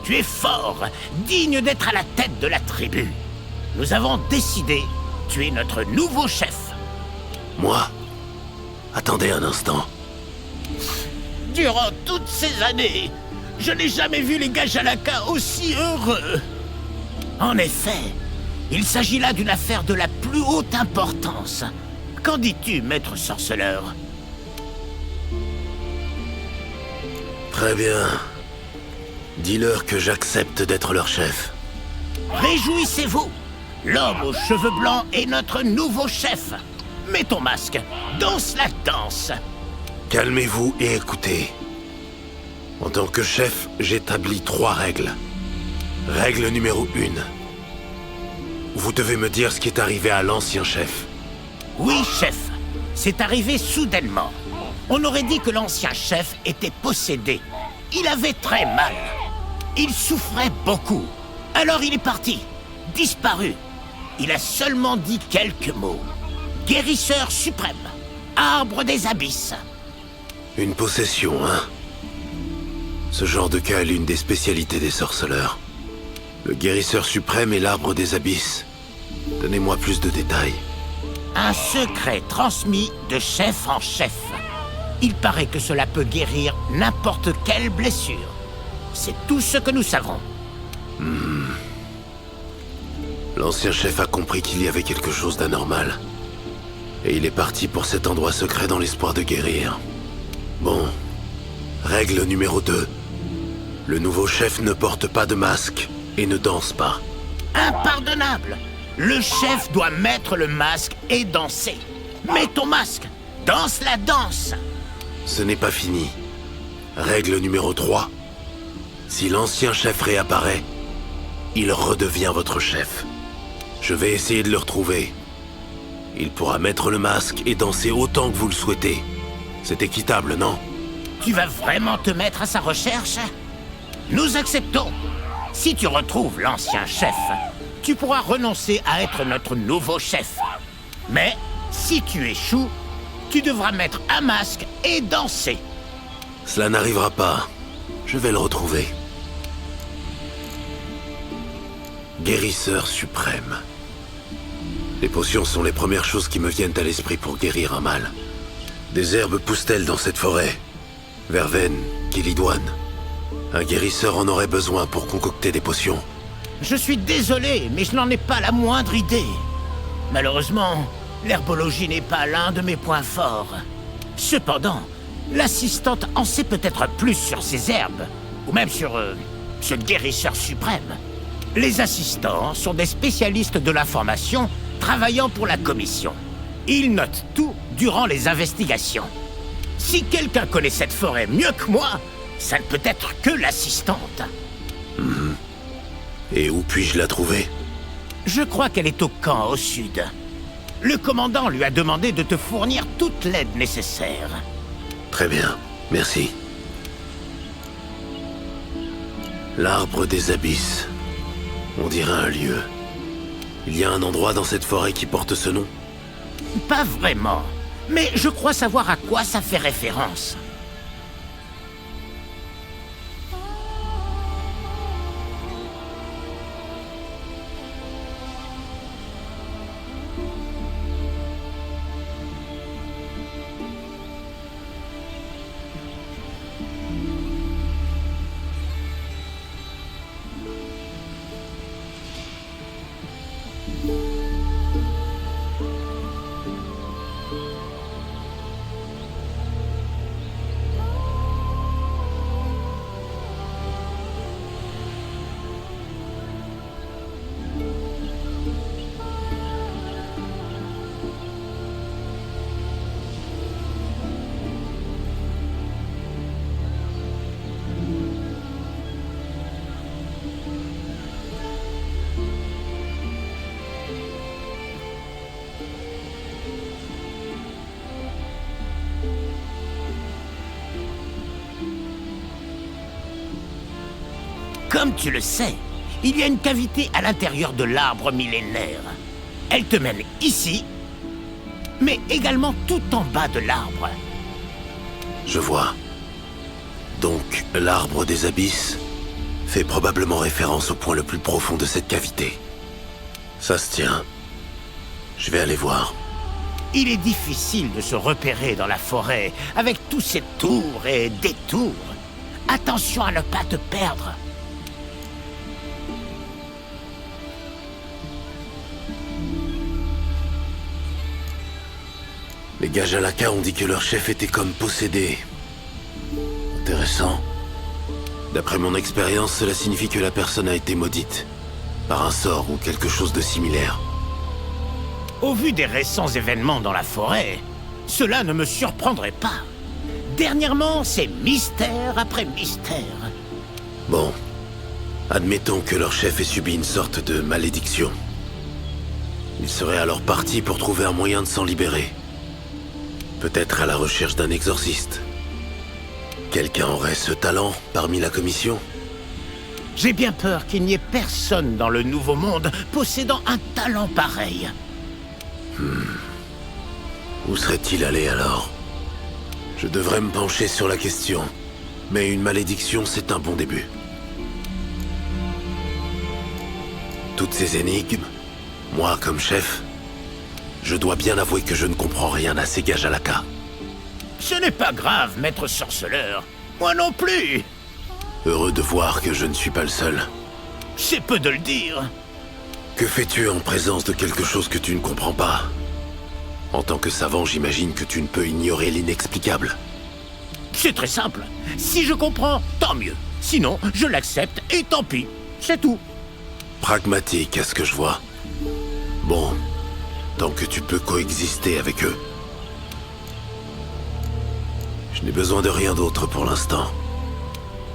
Tu es fort, digne d'être à la tête de la tribu. Nous avons décidé, tu es notre nouveau chef. Moi? Attendez un instant. Durant toutes ces années, je n'ai jamais vu les Gajalaka aussi heureux. En effet, il s'agit là d'une affaire de la plus haute importance. Qu'en dis-tu, maître sorceleur? Très bien. Dis-leur que j'accepte d'être leur chef. Réjouissez-vous! L'homme aux cheveux blancs est notre nouveau chef. Mets ton masque, danse la danse. Calmez-vous et écoutez. En tant que chef, j'établis 3 règles. Règle numéro 1. Vous devez me dire ce qui est arrivé à l'ancien chef. Oui, chef. C'est arrivé soudainement. On aurait dit que l'ancien chef était possédé. Il avait très mal. Il souffrait beaucoup. Alors il est parti. Disparu. Il a seulement dit quelques mots. Guérisseur suprême. Arbre des abysses. Une possession, hein? Ce genre de cas est l'une des spécialités des sorceleurs. Le guérisseur suprême et l'arbre des abysses. Donnez-moi plus de détails. Un secret transmis de chef en chef. Il paraît que cela peut guérir n'importe quelle blessure. C'est tout ce que nous savons. L'ancien chef a compris qu'il y avait quelque chose d'anormal. Et il est parti pour cet endroit secret dans l'espoir de guérir. Bon. Règle numéro 2. Le nouveau chef ne porte pas de masque et ne danse pas. Impardonnable! Le chef doit mettre le masque et danser. Mets ton masque! Danse la danse! Ce n'est pas fini. Règle numéro 3. Si l'ancien chef réapparaît, il redevient votre chef. Je vais essayer de le retrouver. Il pourra mettre le masque et danser autant que vous le souhaitez. C'est équitable, non? Tu vas vraiment te mettre à sa recherche? Nous acceptons. Si tu retrouves l'ancien chef, tu pourras renoncer à être notre nouveau chef. Mais si tu échoues, tu devras mettre un masque et danser. Cela n'arrivera pas. Je vais le retrouver. Guérisseur suprême. Les potions sont les premières choses qui me viennent à l'esprit pour guérir un mal. Des herbes poussent-elles dans cette forêt? Verveine, Kélidoine. Un guérisseur en aurait besoin pour concocter des potions. Je suis désolé, mais je n'en ai pas la moindre idée. Malheureusement, l'herbologie n'est pas l'un de mes points forts. Cependant, l'assistante en sait peut-être plus sur ces herbes, ou même sur ce guérisseur suprême. Les assistants sont des spécialistes de l'information travaillant pour la commission. Ils notent tout durant les investigations. Si quelqu'un connaît cette forêt mieux que moi, ça ne peut être que l'assistante. Et où puis-je la trouver? Je crois qu'elle est au camp au sud. Le commandant lui a demandé de te fournir toute l'aide nécessaire. Très bien, merci. L'arbre des abysses. On dirait un lieu. Il y a un endroit dans cette forêt qui porte ce nom? Pas vraiment, mais je crois savoir à quoi ça fait référence. Comme tu le sais, il y a une cavité à l'intérieur de l'arbre millénaire. Elle te mène ici, mais également tout en bas de l'arbre. Je vois. Donc, l'arbre des abysses fait probablement référence au point le plus profond de cette cavité. Ça se tient. Je vais aller voir. Il est difficile de se repérer dans la forêt avec tous ces tours et détours. Attention à ne pas te perdre. Les Gajalaka ont dit que leur chef était comme possédé. Intéressant. D'après mon expérience, cela signifie que la personne a été maudite. Par un sort ou quelque chose de similaire. Au vu des récents événements dans la forêt, cela ne me surprendrait pas. Dernièrement, c'est mystère après mystère. Bon. Admettons que leur chef ait subi une sorte de malédiction. Il serait alors parti pour trouver un moyen de s'en libérer. Peut-être à la recherche d'un exorciste. Quelqu'un aurait ce talent parmi la commission? J'ai bien peur qu'il n'y ait personne dans le Nouveau Monde possédant un talent pareil. Où serait-il allé alors? Je devrais me pencher sur la question. Mais une malédiction, c'est un bon début. Toutes ces énigmes, moi comme chef, je dois bien avouer que je ne comprends rien à ces Gajalaka. Ce n'est pas grave, maître sorceleur. Moi non plus. Heureux de voir que je ne suis pas le seul. C'est peu de le dire. Que fais-tu en présence de quelque chose que tu ne comprends pas? En tant que savant, j'imagine que tu ne peux ignorer l'inexplicable. C'est très simple. Si je comprends, tant mieux. Sinon, je l'accepte et tant pis. C'est tout. Pragmatique à ce que je vois. Bon, tant que tu peux coexister avec eux. Je n'ai besoin de rien d'autre pour l'instant.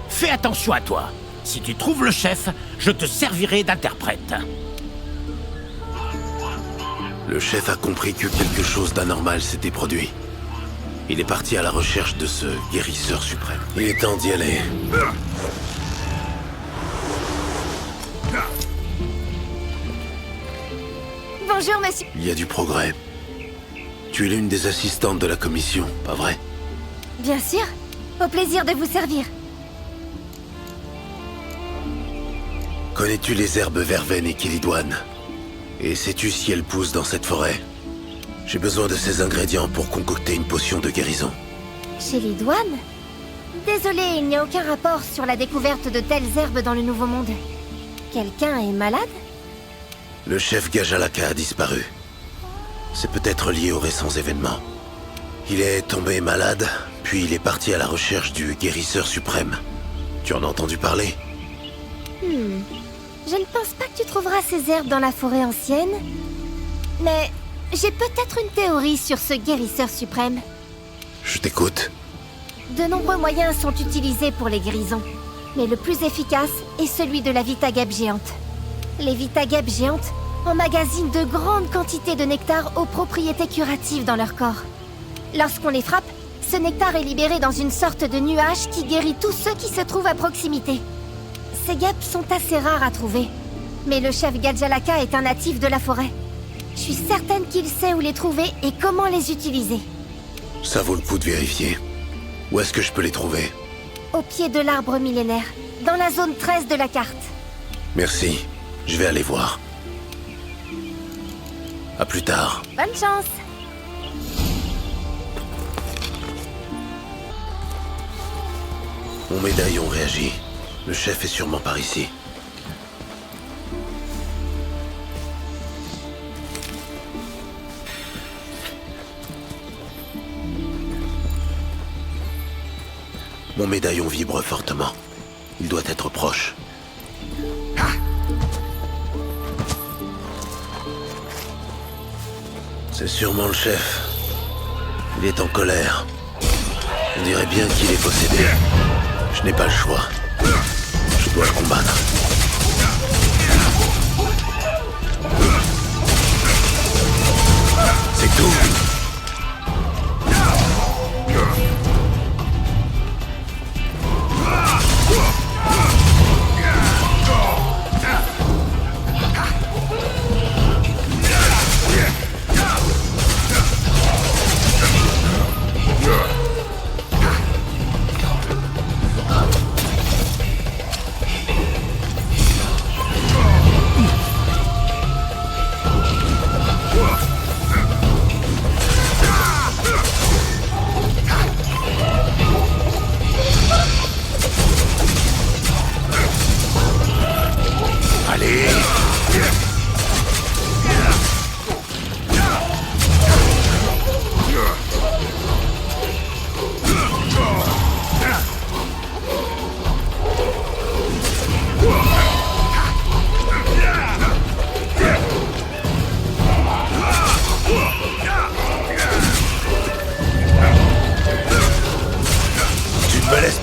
Fais attention à toi. Si tu trouves le chef, je te servirai d'interprète. Le chef a compris que quelque chose d'anormal s'était produit. Il est parti à la recherche de ce guérisseur suprême. Il est temps d'y aller. Bonjour, monsieur. Il y a du progrès. Tu es l'une des assistantes de la commission, pas vrai? Bien sûr. Au plaisir de vous servir. Connais-tu les herbes verveine et kélidoine? Et sais-tu si elles poussent dans cette forêt? J'ai besoin de ces ingrédients pour concocter une potion de guérison. Chez les douanes? Désolé, il n'y a aucun rapport sur la découverte de telles herbes dans le Nouveau Monde. Quelqu'un est malade? Le chef Gajalaka a disparu. C'est peut-être lié aux récents événements. Il est tombé malade, puis il est parti à la recherche du guérisseur suprême. Tu en as entendu parler? Je ne pense pas que tu trouveras ces herbes dans la forêt ancienne. Mais j'ai peut-être une théorie sur ce guérisseur suprême. Je t'écoute. De nombreux moyens sont utilisés pour les grisons, mais le plus efficace est celui de la Vita-guêpe géante. Les Vita-guêpes géantes emmagasinent de grandes quantités de nectar aux propriétés curatives dans leur corps. Lorsqu'on les frappe, ce nectar est libéré dans une sorte de nuage qui guérit tous ceux qui se trouvent à proximité. Ces guêpes sont assez rares à trouver, mais le chef Gajalaka est un natif de la forêt. Je suis certaine qu'il sait où les trouver et comment les utiliser. Ça vaut le coup de vérifier. Où est-ce que je peux les trouver? Au pied de l'arbre millénaire, dans la zone 13 de la carte. Merci. Je vais aller voir. À plus tard. Bonne chance! Mon médaillon réagit. Le chef est sûrement par ici. Mon médaillon vibre fortement. Il doit être proche. C'est sûrement le chef. Il est en colère. On dirait bien qu'il est possédé. Je n'ai pas le choix. Je dois le combattre. C'est tout.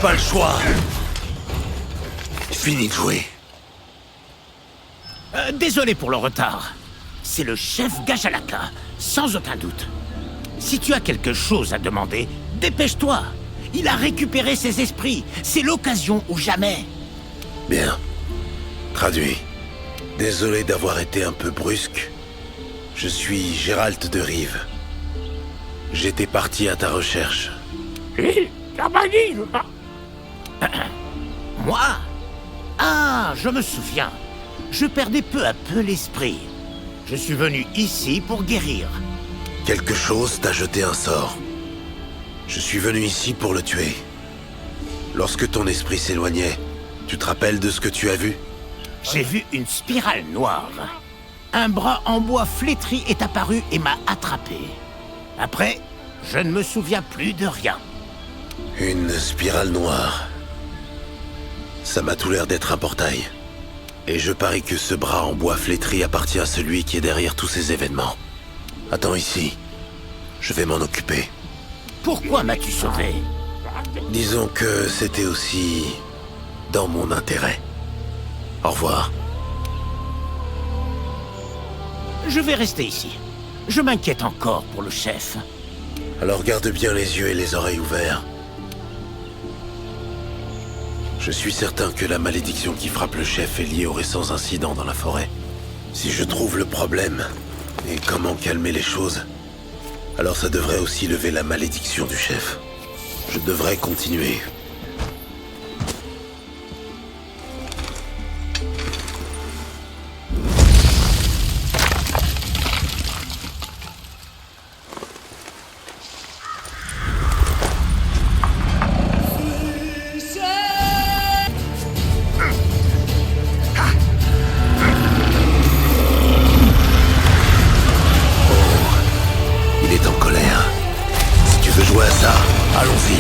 Pas le choix. Fini de jouer. Désolé pour le retard. C'est le chef Gajalaka, sans aucun doute. Si tu as quelque chose à demander, dépêche-toi. Il a récupéré ses esprits. C'est l'occasion ou jamais. Bien. Traduit. Désolé d'avoir été un peu brusque. Je suis Gérald de Rive. J'étais parti à ta recherche. Moi? Ah, je me souviens. Je perdais peu à peu l'esprit. Je suis venu ici pour guérir. Quelque chose t'a jeté un sort. Je suis venu ici pour le tuer. Lorsque ton esprit s'éloignait, tu te rappelles de ce que tu as vu? J'ai vu une spirale noire. Un bras en bois flétri est apparu et m'a attrapé. Après, je ne me souviens plus de rien. Une spirale noire. Ça m'a tout l'air d'être un portail. Et je parie que ce bras en bois flétri appartient à celui qui est derrière tous ces événements. Attends ici. Je vais m'en occuper. Pourquoi m'as-tu sauvé? Disons que c'était aussi dans mon intérêt. Au revoir. Je vais rester ici. Je m'inquiète encore pour le chef. Alors garde bien les yeux et les oreilles ouverts. Je suis certain que la malédiction qui frappe le chef est liée aux récents incidents dans la forêt. Si je trouve le problème et comment calmer les choses, alors ça devrait aussi lever la malédiction du chef. Je devrais continuer. Il est en colère. Si tu veux jouer à ça, allons-y.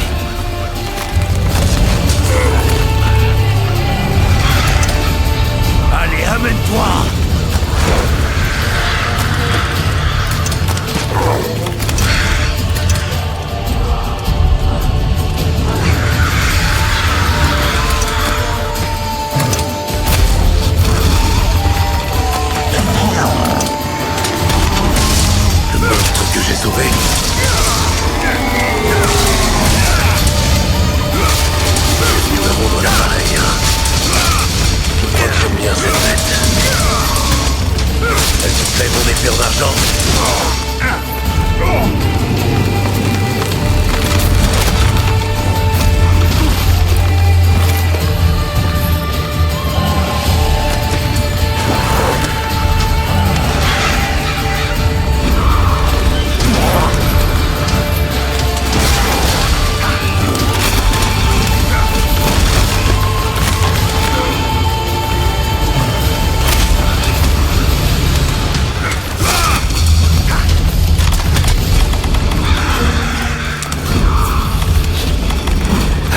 fait mon épée en argent.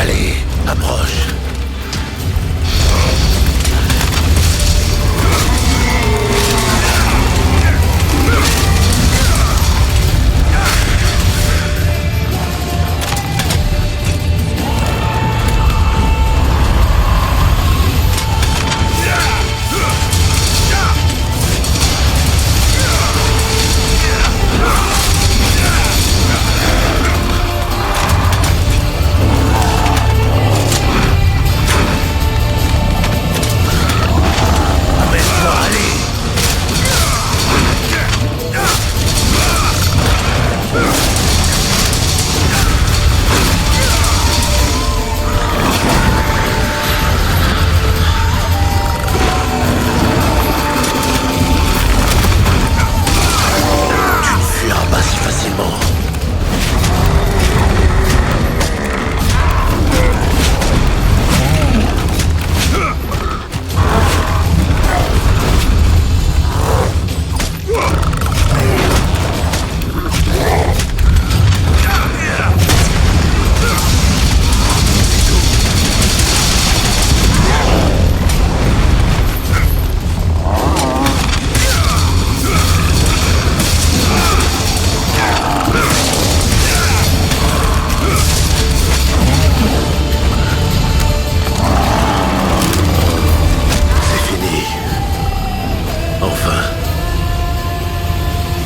Allez, approche.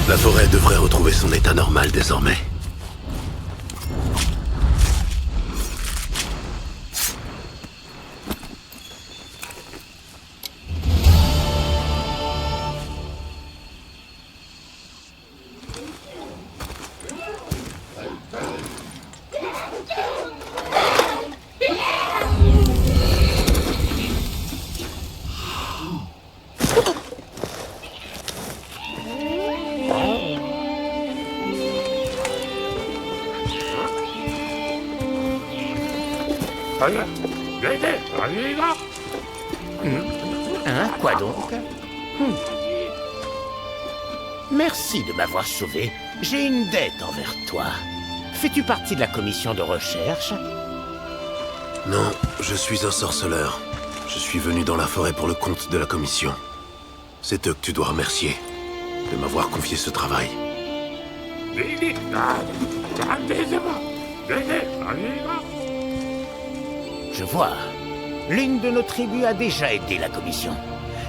La forêt devrait retrouver son état normal désormais. Hein, quoi donc? Merci de m'avoir sauvé. J'ai une dette envers toi. Fais-tu partie de la commission de recherche? Non, je suis un sorceleur. Je suis venu dans la forêt pour le compte de la commission. C'est eux que tu dois remercier de m'avoir confié ce travail. Je vois. L'une de nos tribus a déjà aidé la commission.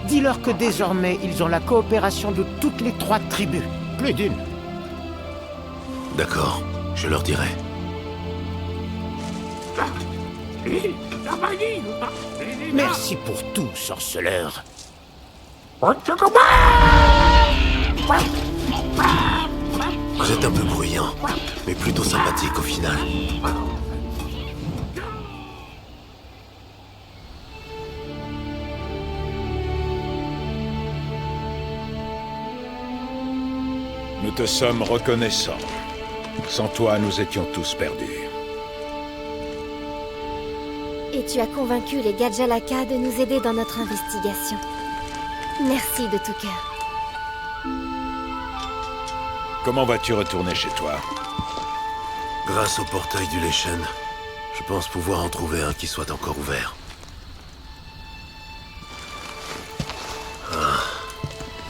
Dis-leur que désormais, ils ont la coopération de toutes les 3 tribus. Plus d'une. D'accord, je leur dirai. Merci pour tout, sorceleur. Vous êtes un peu bruyant, mais plutôt sympathique au final. Nous te sommes reconnaissants. Sans toi, nous étions tous perdus. Et tu as convaincu les Gadjalaka de nous aider dans notre investigation. Merci de tout cœur. Comment vas-tu retourner chez toi? Grâce au portail du Leshen, je pense pouvoir en trouver un qui soit encore ouvert.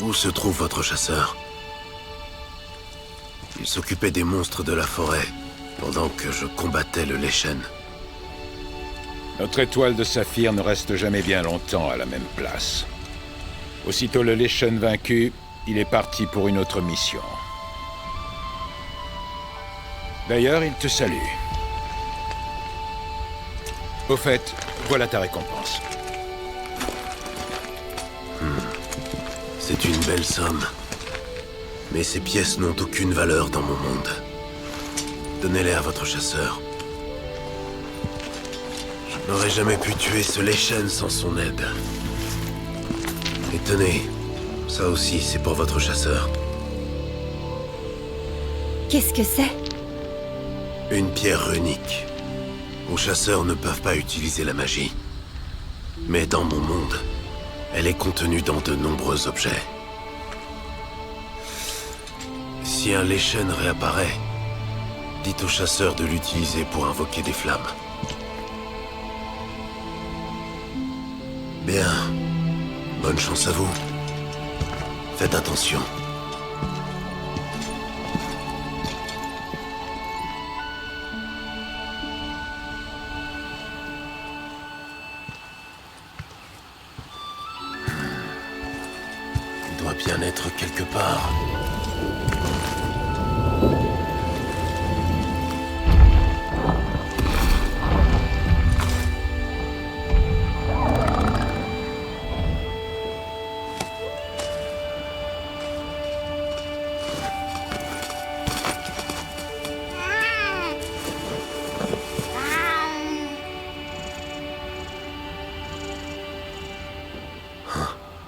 Où se trouve votre chasseur? Il s'occupait des monstres de la forêt, pendant que je combattais le Leshen. Notre étoile de saphir ne reste jamais bien longtemps à la même place. Aussitôt le Leshen vaincu, il est parti pour une autre mission. D'ailleurs, il te salue. Au fait, voilà ta récompense. C'est une belle somme. Mais ces pièces n'ont aucune valeur dans mon monde. Donnez-les à votre chasseur. Je n'aurais jamais pu tuer ce Lechen sans son aide. Et tenez, ça aussi c'est pour votre chasseur. Qu'est-ce que c'est? Une pierre runique. Vos chasseurs ne peuvent pas utiliser la magie. Mais dans mon monde, elle est contenue dans de nombreux objets. Si un Lechen réapparaît, dites au chasseur de l'utiliser pour invoquer des flammes. Bien. Bonne chance à vous. Faites attention. Il doit bien être quelque part.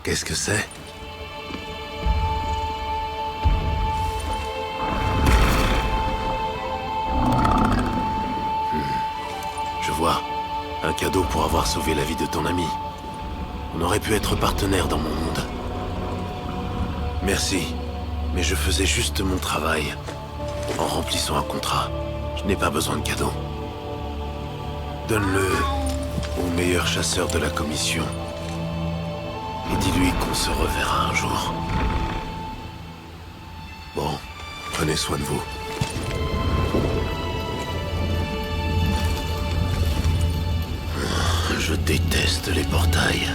Qu'est-ce que c'est? Je vois. Un cadeau pour avoir sauvé la vie de ton ami. On aurait pu être partenaires dans mon monde. Merci. Mais je faisais juste mon travail. En remplissant un contrat. Je n'ai pas besoin de cadeau. Donne-le au meilleur chasseur de la commission. Et dis-lui qu'on se reverra un jour. Bon, prenez soin de vous. Je déteste les portails.